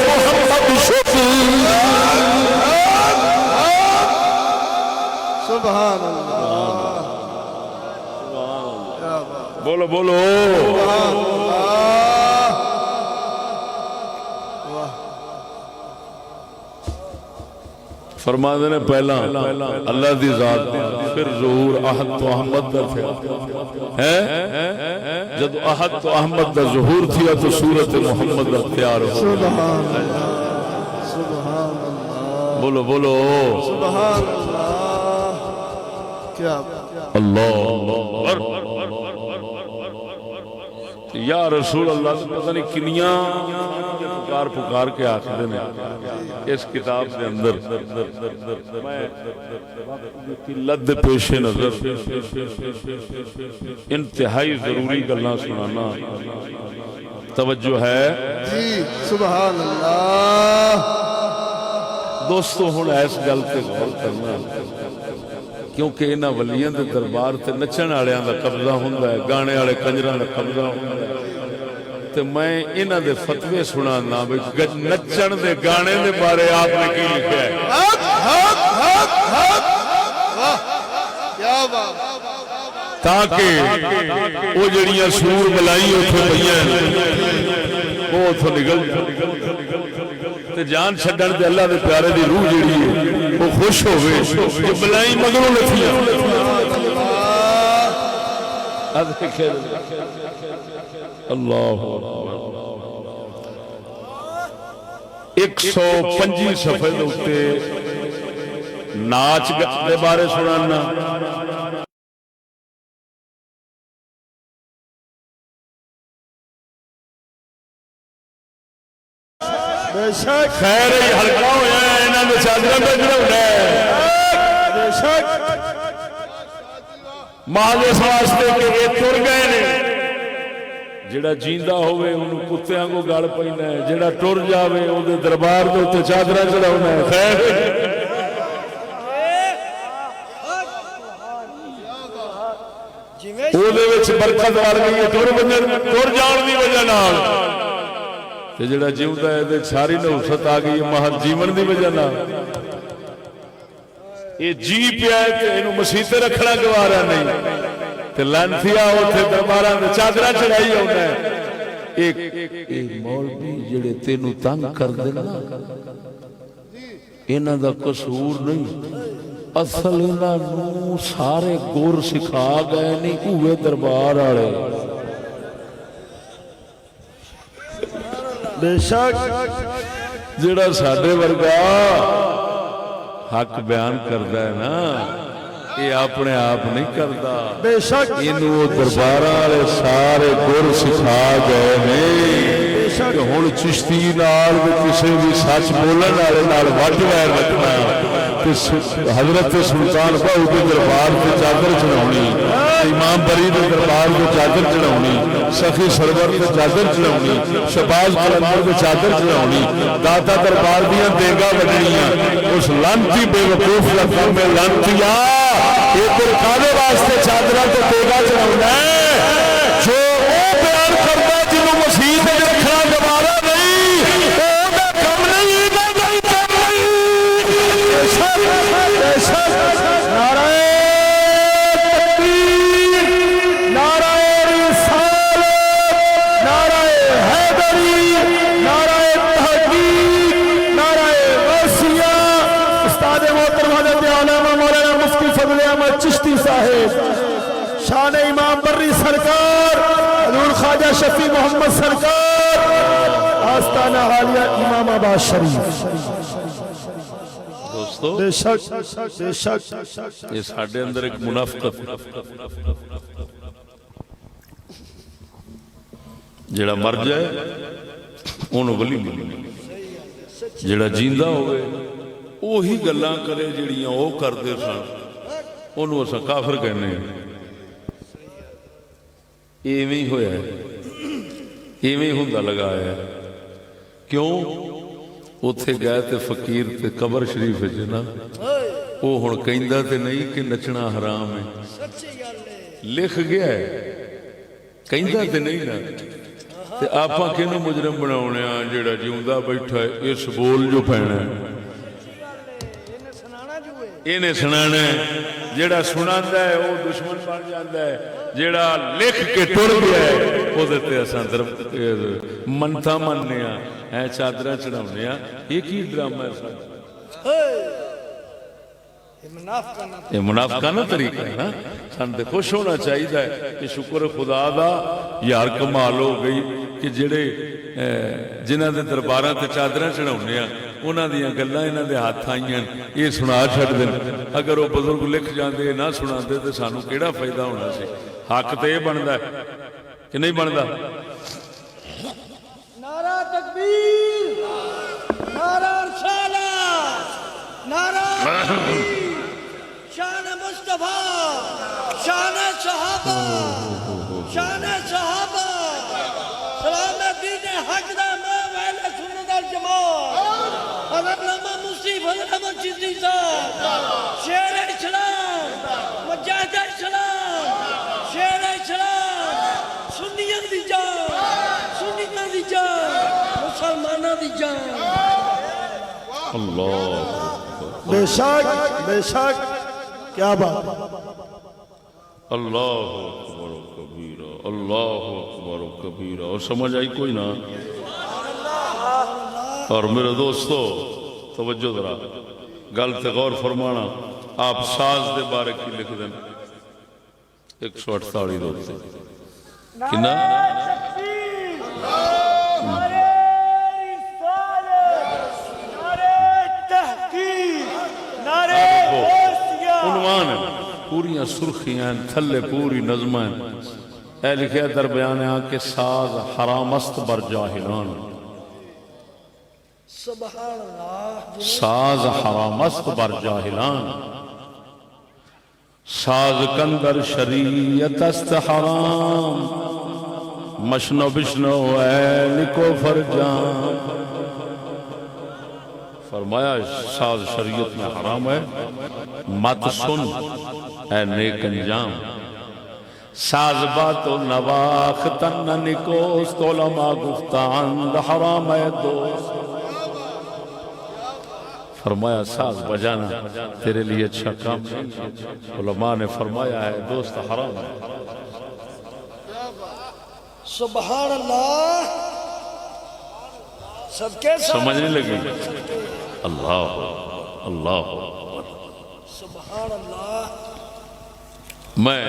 محمد شد سبحان اللہ بولو بولو فرما دینے پہلا اللہ دی ذات پھر ظہور احد تو احمد دا تھا جب احد تو احمد دا ظہور تھیا تو صورت محمد دا اختیار ہو سبحان اللہ سبحان اللہ بولو بولو سبحان اللہ کیا اللہ یا رسول اللہ سے پتہ نہیں کنیاں پکار پکار کے آخر نے اس کتاب کے اندر قلت پیش نظر انتہائی ضروری گلاں سنانا توجہ ہے جی سبحان اللہ دوستو ہن اس گل تے غور کرنا کیونکہ انہاں ولیاں دے دربار تے نچن والےاں دا قبضہ ہوندا ہے گانے والے کنجراں دا قبضہ ہوندا ہے تے میں انہاں دے فتوی سنانا بھئی نچن دے گانے دے بارے آپ نے کی لکھا ہے حق حق حق حق واہ کیا بات تاکہ وہ جڑیاں سور بلائی اوتھے پئیاں وہ اوتھوں نکل تے جان چھڈن تے اللہ دے پیارے دی روح جڑی ہے وہ خوش ہوئے کہ بلائی مگروں لکھیاں اللہ 125 صفحے دے اوتے ناچ دے بارے سنانا بے شک خیر ہی ہلکا ہویا ہے انہاں دے چادراں تے چڑھاونا ہے بے شک محض اس واسطے کہ یہ تر گئے نے جڑا جیندا ہوئے انہوں کتیاں کو گل پینا ہے جڑا ٹر جاوے او دے دربار دے تے چادراں چڑھاونا ہے خیر او دے وچ برکت آ گئی ہے ٹر جان دی وجہ نال تے جڑا جیوندا ہے تے ساری نحوست آ گئی ہے محض جیون دی وجہ نال یہ جی پیا ہے تے اینو مسیح تے رکھنا گوارا نہیں تے لانتھیا اوتھے درباراں تے چادراں چڑھائی ہوندا ہے ایک مولوی جڑے تینوں تنگ کر دے نا انہاں دا قصور نہیں اصل انہاں نوں سارے گور سکھا گئے نہیں اوے دربار والے بے شک جڑا ساڈے ورگا حق بیان کردا ہے نا یہ اپنے آپ نہیں کردا بے شک اینو درباراں والے سارے گر سکھا گئے نے کہ ہن چشتی نال کسے بھی سچ بولن والے نال وڈ ویر رکھنا حضرت سلطان بہو کے دربار سے چادر چڑھاونی، امام بری کے دربار سے چادر چڑھاونی، سخی سرور کے چادر چڑھاونی، شہباز قلندر کے چادر چڑھاونی، داتا دربار دیاں دیگا بجنیاں، اس لانتی بے وقوف کا کام ہے لانتیا ایک کالے واسطے چادرہ تو دیگا چڑھاونا ہے جو وہ بیان کرتا جنہوں مسیح نے رکھنا دوبارہ نہیں وہ دا کم نہیں دا نہیں کم نہیں نعرہ تکبیر، نعرہ رسالت، نعرہ حیدری، نعرہ تحقیق، نعرہ غوثیہ، استاد محترم حضرت علامہ مولانا مفتی فضل احمد چشتی صاحب، شان امام بری سرکار، حضور خواجہ شفیع محمد سرکار، آستانہ حالیہ امام آباد شریف۔ دوستو بے شک بے شک یہ ساڑھے اندر ایک منافقت جڑا مر جائے انہوں ولی ملی، جڑا جیندہ ہوئے وہی گلاں کرے جڑیاں وہ کر دے سن انہوں اسا کافر کہنے ہیں۔ ایویں ہویا ہے، ایویں ہوندہ لگایا ہے، کیوں اتھے گئے تے فقیر تے قبر شریف ہے جنا وہ ہن کہندہ تے نہیں کہ نچنا حرام ہے، لکھ گیا ہے کہندہ تے نہیں نا تے آپاں کینوں مجرم بناونے آن جیڑا جیوندہ بیٹھا ہے اس بول جو پہنا ہے انہیں سنانا ہے، جیڑا سناندہ ہے وہ دشمن بن جاندہ ہے، جیڑا لکھ کے ٹر گیا ہے وہ دیتے اساں منتا مننے ہیں چادرہ چڑھاونے ہیں۔ یہ کی ڈرامہ ہے ساتھ یہ منافقانہ طریقہ ہے نا، سانتے خوش ہونا چاہیے ہے کہ شکر خدا دا یار کمال ہو گئی کہ جڑے جنہ دے درباراں تے چادرہ چڑھاونے ہیں انہاں دیاں گلاں انہاں دے ہاتھ آئیاں یہ سنا چھڑ دیں۔ اگر وہ بزرگ لکھ جاندے نہ سناندے تے سانو کیڑا فائدہ ہونا سی؟ حق تے یہ بندا ہے کہ نہیں بندا؟ نعرہ تکبیر، نعرہ رسالت، نعرہ تحقیق، شان مصطفیٰ، شان صحابہ، شان صحابہ، سلام دین حق دا امام اہل سنت والجماعت حضرت علامہ مفتی فضل احمد چشتی صاحب، شیر اسلام، مجاہد اسلام، شیر اسلام، سنیاں دی جان، سنیاں دی جان، مسلمانہ دی جان۔ اللہ بے شک کیا بات، اللہ اکبر و کبیرہ، اللہ اکبر و کبیرہ۔ اور سمجھ آئی کوئی نہ؟ اور میرے دوستو توجہ ذرا گل تے غور فرمانا، آپ ساز دے بارے کی لکھ دیں 148 دوستے کنا عنوان ہے، پوریاں سرخیاں تھلے پوری نظمیں اے لکھیا در بیان ہے کہ ساز حرام است بر جاہلان، سبحان اللہ، ساز حرام است بر جاہلان، ساز کندر شریعت است حرام، مشنو بشنو اے نکو فرجان۔ فرمایا ساز شریعت میں حرام ہے، مت سن اے نیک انجام، ساز بات و نواختن نکوست، علماء گفتان حرام ہے دوست۔ فرمایا ساز بجانا تیرے لیے اچھا کام نہیں، علماء نے فرمایا ہے دوست حرام ہے۔ سبحان اللہ، سب کے ساتھ سمجھنے لگی اللہ اللہ سبحان اللہ۔ میں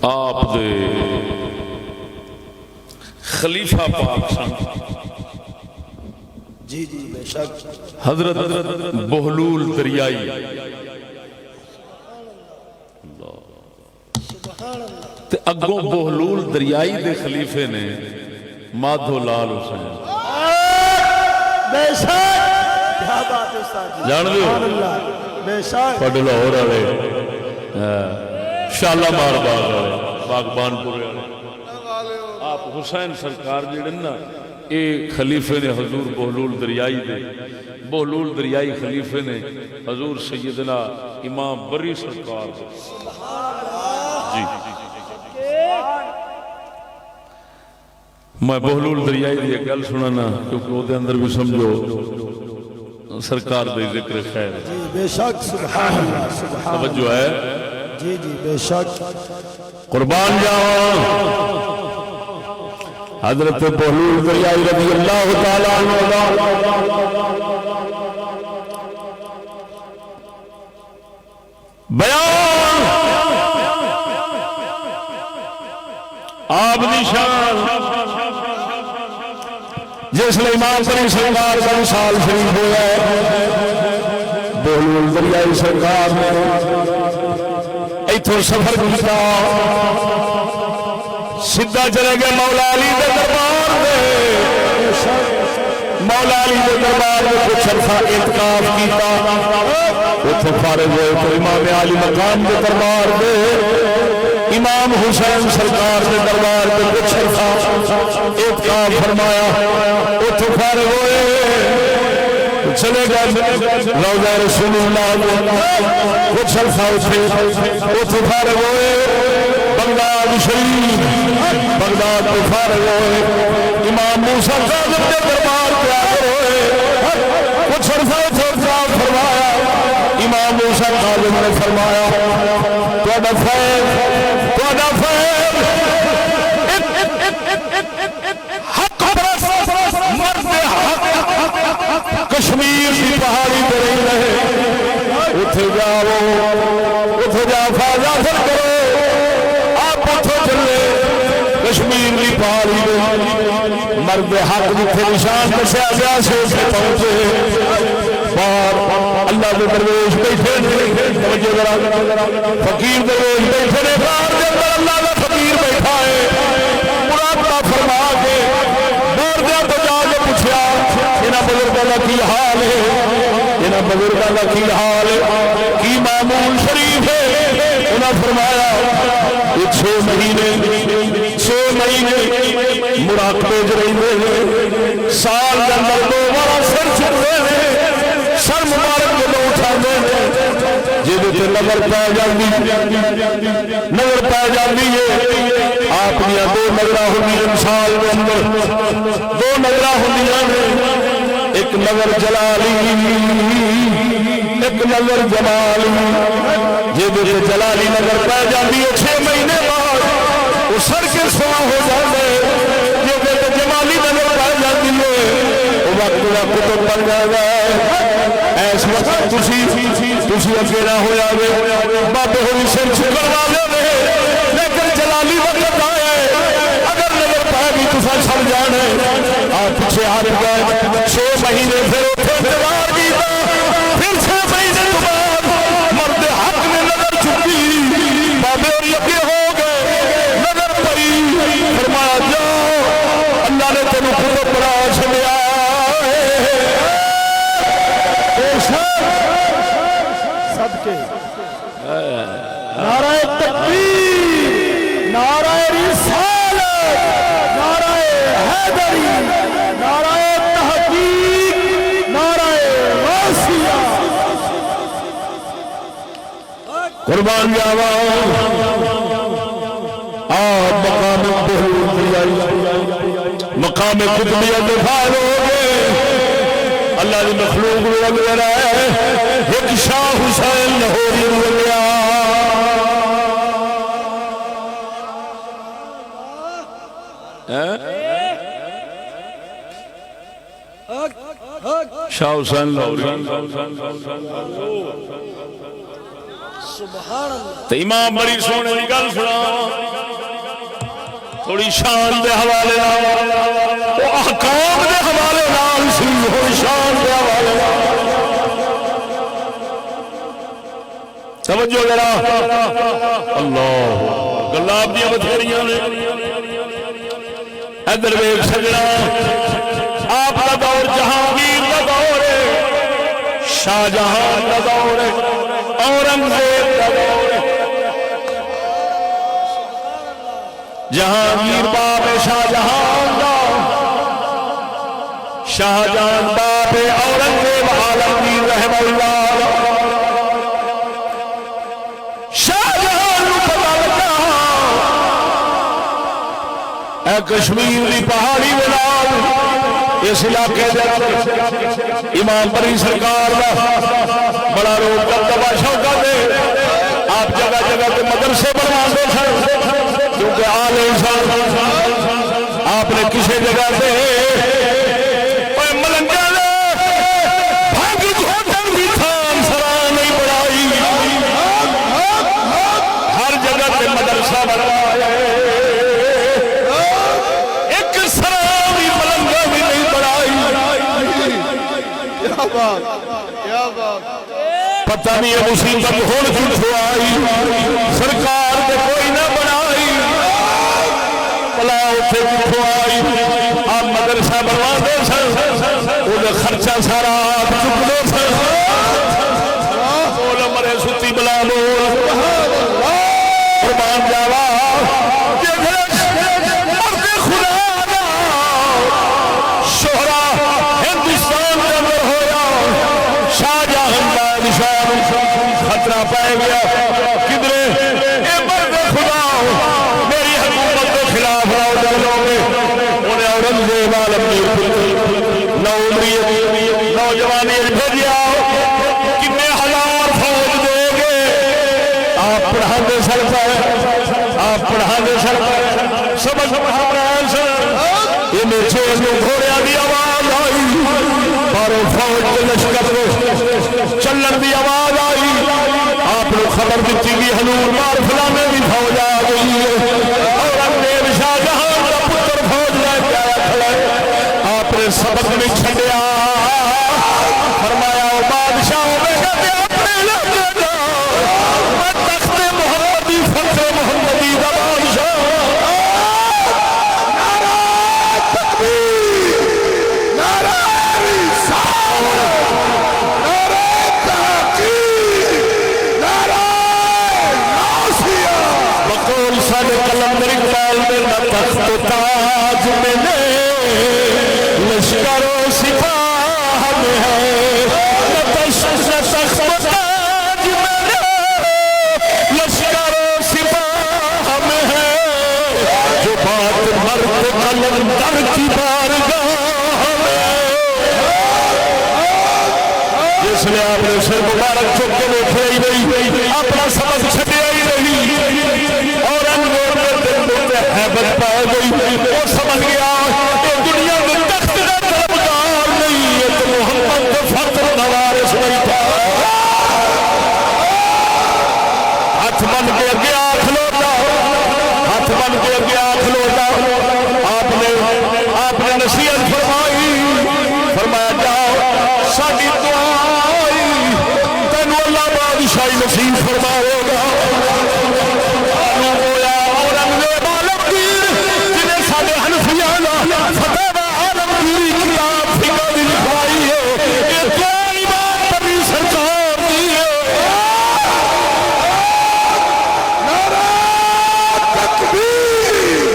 آپ دے خلیفہ پاک سن جی جی بے شک، حضرت بہلول دریائی تے اگوں بہلول دریائی دے خلیفے نے مادھو لال حسین بے بے شک کیا بات ہے استاد جی جان دیو سبحان اللہ بے شک پڑھ لاہور والے شالامار باغ والے باغبان پورے والے آپ حسین سرکار جڑے نا اے خلیفے نے حضور بہلول دریائی دے بہلول دریائی خلیفے نے حضور سیدنا امام بری سرکار دے جی میں بہلول دریائی دی ایک گل سنانا کیونکہ وہ دے اندر بھی سمجھو سرکار دے ذکر خیر ہے جی بے شک سبحان اللہ سبحان اللہ توجہ ہے جی جی بے شک قربان جاؤں حضرت بہلول دریائی رضی اللہ تعالیٰ عنہ بیان آپ دی شان جس لئے امام بری سرکار کا وصال شریف ہوا ہے بہلول دریائی سرکار نے ایتھوں سفر کیتا سیدھا چلے گئے مولا علی دے دربار دے مولا علی دے دربار میں کچھ عرصہ اعتکاف کیتا اتنے فارغ ہوئے تو امام علی مقام دے دربار دے امام حسین سرکار دے دربار دے کچھ عرصہ اعتکاف فرمایا اتنے فارغ ہوئے چلے گئے روضہ رسول اللہ کچھ عرصہ اتنے فارغ ہوئے بغداد شریف بغداد کو فارغ ہوئے امام موسیٰ کاظم کے دربار پہ آئے ہوئے کچھ عرصہ اعتکاف فرمایا امام موسیٰ کاظم نے فرمایا تہاڈا فیض حق پرست مرد حق کشمیر کی پہاڑی پہ رہی رہے اتھے جا فیض حاصل کرو کشمیر کی پہاڑی میں مرد حق جتھے نشان دسیا گیا سے اتنے پہنچے باہر اللہ کے درویش بیٹھے توجہ ذرا فقیر درویش بیٹھے نے باہر کے اندر اللہ کا فقیر بیٹھا ہے مراقبہ فرما کے باہر دیا تو جا کے پوچھا انہاں بزرگاں دا کی حال ہے انہاں بزرگاں دا کی حال ہے کی معمول شریف ہے انہاں فرمایا یہ 6 مہینے مراقبے جو رہے سال کے اندر 2 بار سر چکتے ہیں سر مبارک جب اٹھا دے جی نظر پہ جاتی ہے آپ دیا 2 نظرہ ہوندی سال کے اندر 2 نظرہ ہوندیاں ایک نظر جلالی ایک نظر جمالی جی جلالی نظر پہ جاتی ہے 6 مہینے بعد وہ سر کے سوا ہو جاتے یہ جمالی نظر پہ جاتی ہے وہ وقت تو بن جائے گا ایس وقت تسی اکیلا ہو جائے بابے ہوئی سر چھکر والے لیکن جلالی وقت آئے اگر نظر پہ بھی تسا چھڑ جانے آپ پیچھے ہٹ گئے 6 مہینے پھر اٹھے انتظار کیتا پھر 6 مہینے کے بعد مرد حق نے نظر چکی بابے اور یقین ہو فرمایا جاؤ اللہ نے تینوں خود بڑا چھڑیا صدقے نعرہ تکبیر نعرہ رسالت نعرہ حیدری نعرہ تحقیق نعرہ غوثیہ قربان جاوا مقام قطبیہ دفاع ہو گئے اللہ کی مخلوق لگ رہا ہے ایک شاہ حسین لاہوری لگ گیا شاہ حسین لاہوری تو امام بڑی سونے کی گل سنا تھوڑی شان دے حوالے وہ احکام دے حوالے نال سی ہو شان دے حوالے توجہ ذرا اللہ گلاب دی بتھیریاں نے ادھر ویکھ سجنا آپ کا دور جہانگیر کا شاہجہان دا دور ہے، اورنگزیب دا دور ہے، جہانگیر باپ شاہجہان دا، شاہجہان باپ اورنگزیب عالمگیر رحمہ اللہ، شاہجہان نو پتہ لگا اے کشمیر دی پہاڑی ولال اس علاقے دے امام پری سرکار دا بڑا روپ دبدبا شوکت ہے، آپ جگہ جگہ کے مدرسے بنواندے سن کیونکہ آل انسان آپ نے کسی جگہ سے ملنگا نے بھنگ گھوٹن بھی تھان سرا نہیں بڑھائی، ہر جگہ کے مدرسہ بنوایا، ایک سرا بھی ملنگا بھی نہیں بڑھائی۔ پتہ نہیں ہے مصیبت ہون کیوں آئی، سرکار دے کوئی نہ بنائی، بلا اتھے کیوں آئی، آپ مدرسہ بنوا دے سن، انہیں خرچہ سارا آپ چک دے سن، بول مرے ستی بلا بول قربان جاوا مرد خدا دا شہرہ ہندوستان کے اندر ہویا، شاہجہان بادشاہ خطرہ پائے گیا، کدرے اے مرد خدا میری حکومت کے خلاف راؤ جلوں گے، انہیں اورنگزیب عالمگیر نوجوانی بھیجیا، کتنے ہزار فوج دے گے، آپ پڑھانے سر پر، آپ پڑھانے سر پر سمجھ رہے سن، یہ نیچے گھوڑیاں دی آواز آئی، باروں فوج کے لشکر چلن دی آواز آئی، آپ نے خبر دیتی کہ حضور مار فلانے بھی فوج آ گئی ہے، اورنگزیب شاہجہان کا پتر فوج لے کے آیا کھڑا ہے، آپ نے سبق میں چھڑیا، فرمایا او بادشاہ میں کہتے اپنے لگے جا، میں تخت محمدی فخر محمدی دا بادشاہ، نعرہ تکبیر، نعرہ رسالت، نعرہ تحقیق، نعرہ ناصیہ، بقول ساڑھے قلندر اقبال میں نہ تخت و تاج میں نے لشکر و سپاہ میں ہے، نہ تخت و تاج میں نے لشکر و سپاہ میں ہے، جو بات مرد قلندر کی بارگاہ میں، جس نے آپ نے سر مبارک چک کے دیکھے ہی نہیں، اپنا سبق چھٹے ہی نہیں، اور انگور میں دل میں حیبت پائے گئی، وہ سمجھ گیا کہ دنیا میں تخت کا طلبگار نہیں ہے تو محمد کو فخر نوارث نہیں تھا، ہاتھ بن کے اگے آنکھ لوٹا، ہاتھ بن کے اگے آنکھ لوٹا، آپ نے نصیحت فرمائی، فرمایا جاؤ ساڈی دعائی تینوں اللہ بادشاہی نصیب فرمائے گا، اورنگزیب عالمگیر جنہیں ساڈے حنفیاں فتح عالمگیری کتاب فقہ دی لکھوائی ہے، یہ دعائی بات پری سرکار دی ہے، نعرہ تکبیر،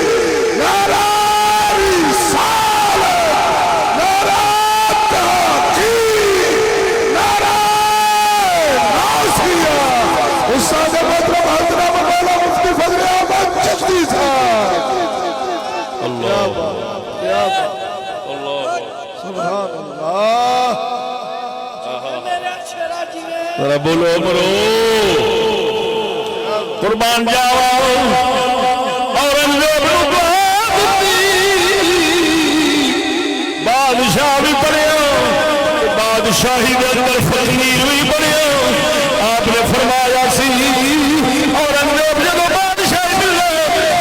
نعرہ رسالت، نعرہ تحقیق، نعرہ ناصیہ، استاد محترم حضرت مولانا مفتی فضل احمد چشتی صاحب، اللہ سبحان اللہ، ذرا بولو مرو قربان جاوا، اورنگزیب نو دعا دتی، بادشاہ بھی بنیا، بادشاہی دے اندر فقیر بھی بنیا، آپ نے فرمایا سی اورنگزیب جب بادشاہی ملے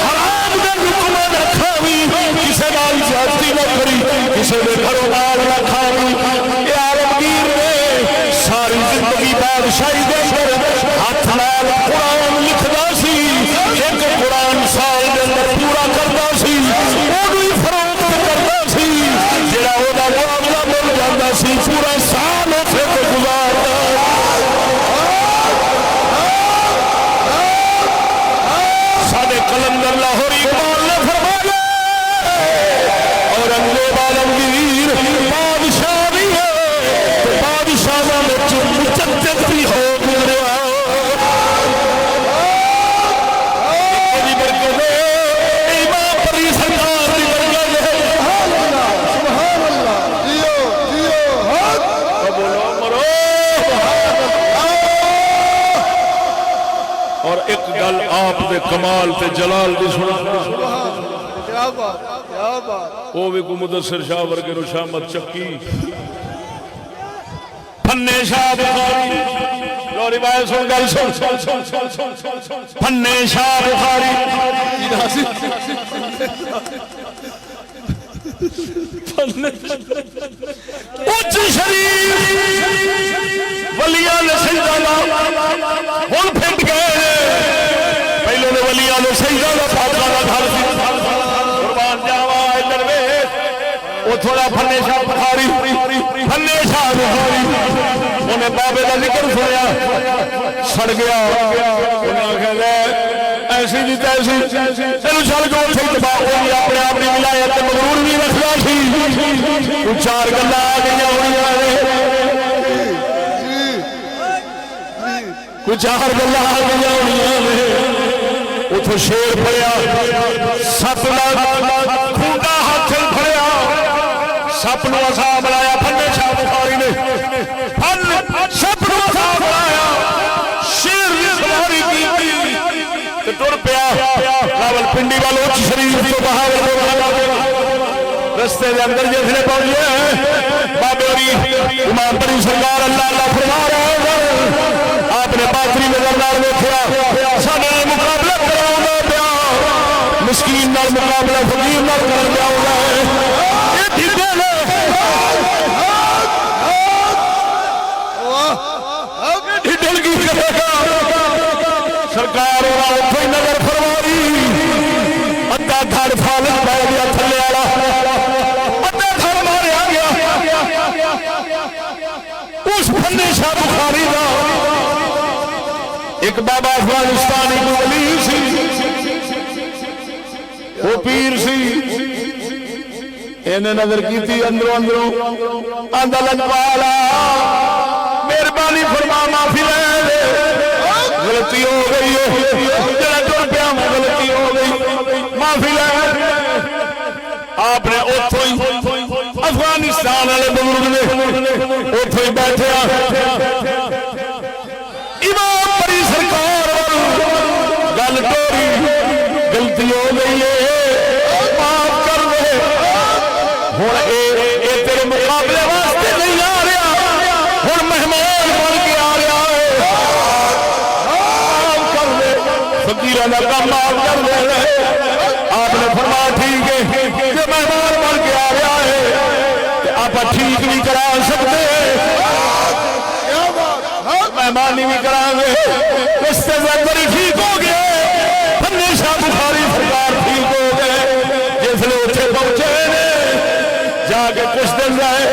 حرام دے حکم نہ کھاوی، کسے نال زیادتی نہ کری، کسے دے گھروں نال نہ کھاوی، اے عالمگیر نے ساری زندگی بادشاہی دے اندر ہاتھ نال قرآن لکھدا سی، ایک قرآن سال دے اندر پورا کردا سی، اونوں ہی فروخت کردا سی، جڑا اودا معاملہ مل جاندا سی پورا سال اتھے تے گزاردا آپ دے کمال تے جلال دی سنا کیا بات کیا بات وہ بھی کو مدثر شاہ ورگے رو شامت چکی پھنے شاہ بخاری لو روایت سن گل سن پھنے شاہ بخاری اچ شریف ولیاں نے سجدہ دا ہن پھٹ گئے پہلے نے ولیاں نے سجدہ دا پاکاں دا گھر سی قربان جاوا ادھر ویکھ او تھوڑا پھنے شاہ بخاری انہیں بابے کا ذکر سنیا سڑ گیا انہیں آخیا گیا ایسی جی تیسی تینوں چل جو سے دبا ہوئی اپنے آپ کی ولایت مغرور بھی رکھنا سی تو چار گلاں آ گئی ہوئی کوئی چار گلاں آ گئی ہوئی اتوں شیر پڑیا سپ کھوٹا ہاتھ پھڑیا سپ نو عذاب لایا پھنے شاہ بخاری نے سپ نو عذاب لایا شیر دی سواری کی تے ٹر پیا راول پنڈی والوں اچ شریف تو بہاول رستے دے اندر جسے پہنچے بابے علی امام بڑی سرکار اللہ اللہ فرما رہے ہیں آپ نے باطری نظر نال ویکھیا ساڈے نال مقابلہ کراوندا پیا مسکین نال مقابلہ فقیر نال کر پیا ہوندا ہے یہ ڈھڈے نے ڈھڈل کی کرے گا سرکار اور اتھے نظر فرمائی ادھا دھڑ فالج پہ گیا تھلے والا ادھا دھڑ ماریا گیا اس پھنے شاہ بخاری دا ایک بابا افغانستانی کو ولی سی وہ پیر سی انہیں نظر کی تھی اندروں اندروں آندھا لجپالا مہربانی فرما معافی لے دے غلطی ہو گئی ہے جڑا ٹر پیا غلطی ہو گئی معافی لے آپ نے اتھوں ہی افغانستان والے بزرگ نے اتھوں ہی بیٹھے امام بڑی سرکار گل ٹوری غلطی ہو گئی ہے معاف کر دے ہن اے تیرے مقابلے واسطے نہیں آ رہا ہن مہمان بن کے آ رہا ہے معاف کر دے فقیراں دا کم معاف کر دے آپ نے فرمایا ٹھیک ہے کہ مہمان بن کے آ رہا ہے کہ آپ ٹھیک نہیں کرا سکتے مہمانی بھی کرا گے رستے سے بڑی ٹھیک ہو گئے پھنے شاہ بخاری سرکار ٹھیک ہو گئے جس لئے اتھے پہنچے جا کے کچھ دن رہے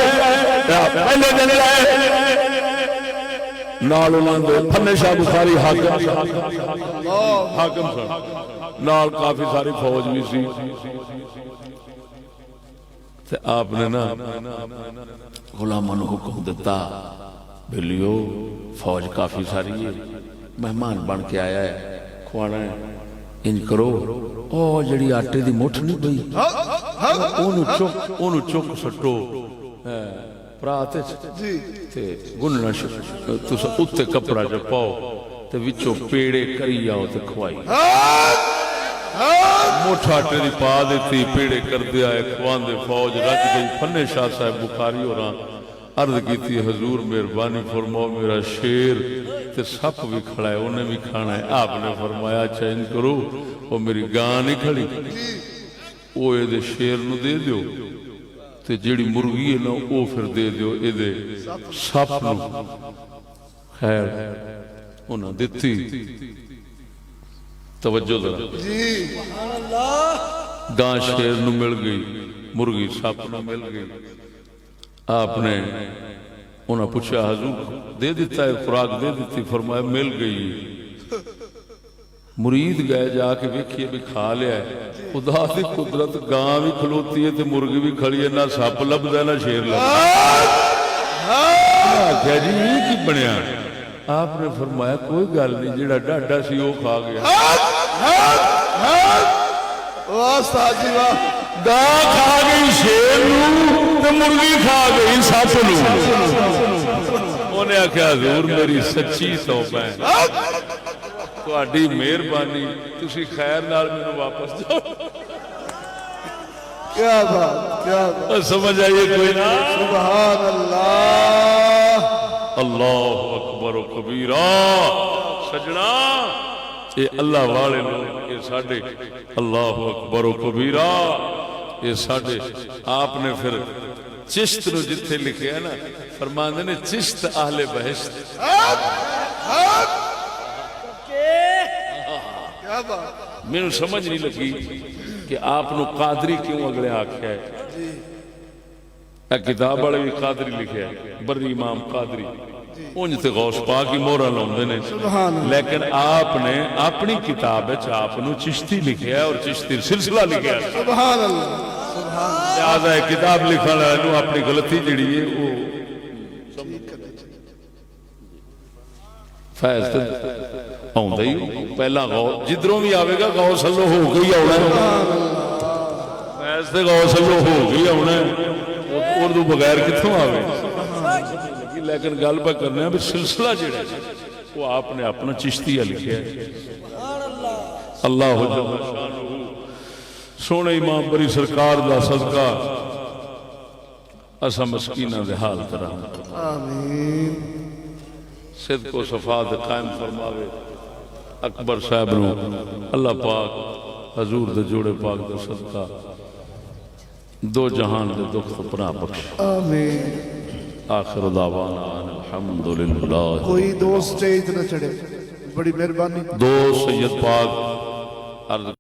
پہلے دن رہے نال انہوں نے پھنے شاہ بخاری حاکم نال کافی ساری فوج بھی سی آپ نے نا غلاموں نے حکم دیتا بلیو فوج کافی ساری ہے مہمان بن کے آیا ہے کھوانا ہے انج کرو او جڑی آٹے دی مٹھ نہیں پئی اونوں چک سٹو پراتے تے گننا تساں اوتے کپڑا چ پاؤ تے وچوں پیڑے کری آؤ تے کھوائی مٹھ آٹے دی پا دیتی پیڑے کر دیا ہے کھواندے فوج رج گئی پھنے شاہ صاحب بخاری اور عرض کی تھی حضور مہربانی فرماؤ میرا شیر تے سپ بھی کھڑا ہے انہیں بھی کھانا ہے آپ نے فرمایا چینج کرو وہ میری گاں نہیں کھڑی وہ ایدے شیر نو دے دیو تے جیڑی مرغی ہے نا وہ پھر دے دیو ایدے سپ نو خیر انہاں دیتی توجہ ذرا گاں شیر نو مل گئی مرغی سپ نو مل گئی آپ نے انہاں پوچھا حضور دے دیتا ہے خوراک دے دیتی فرمایا مل گئی مرید گئے جا کے ویکھیے بھی کھا لیا ہے خدا دی قدرت گاں بھی کھلوتی ہے تے مرغی بھی کھڑی ہے نہ سپ لبدا نہ شیر لبدا کیا جی یہ کی بنیا آپ نے فرمایا کوئی گل نہیں جڑا ڈاڈا سی وہ کھا گیا واہ استاد جی واہ گاں کھا گئی شیر نو تے مرغی کھا گئی سپ نو انہیں آخیا حضور میری سچی توبہ ہے تہاڈی مہربانی تسی خیر نال مینوں واپس جاؤ کیا بات کیا بات سمجھ آئیے کوئی نہ سبحان اللہ اللہ اکبر و کبیرہ سجنا یہ اللہ والے لوگ یہ ساڈے اللہ اکبر و کبیرہ یہ ساڈے آپ نے پھر چشت نو جتھے لکھے ہے نا فرماندے نے چشت اہل بہشت کیا بات میں سمجھ نہیں لگی کہ آپ نو قادری کیوں اگلے آکھیا ہے کتاب والے بھی قادری لکھے ہے بری امام قادری انج تے غوث پاک کی مہرہ لاؤندے نے لیکن آپ نے اپنی کتاب آپ نو چشتی لکھیا ہے اور چشتی سلسلہ لکھیا ہے سبحان اللہ لہذا ہے کتاب لکھن والے اپنی غلطی جڑی ہے وہ فیض تے آوندا ہی پہلا غوث جدھروں بھی آوے گا غوث اللہ ہو گئی آونا ہے فیض تے غوث اللہ ہو گئی آونا ہے اردو بغیر کتوں آوے لیکن گل پہ کرنے ہیں بھی سلسلہ جڑا ہے وہ آپ نے اپنا چشتیہ لکھیا ہے اللہ جل شانہ سونے امام بری سرکار دا صدقہ اسا مسکینہ دے حال طرح آمین صدق و صفات قائم فرماوے اکبر صاحب نو اللہ پاک حضور دے جوڑے پاک دا صدقہ دو جہان دے دکھ پناہ بخش آمین آخر دعوانا الحمدللہ کوئی دو سٹیج نہ چڑھے بڑی مہربانی دو سید پاک عرض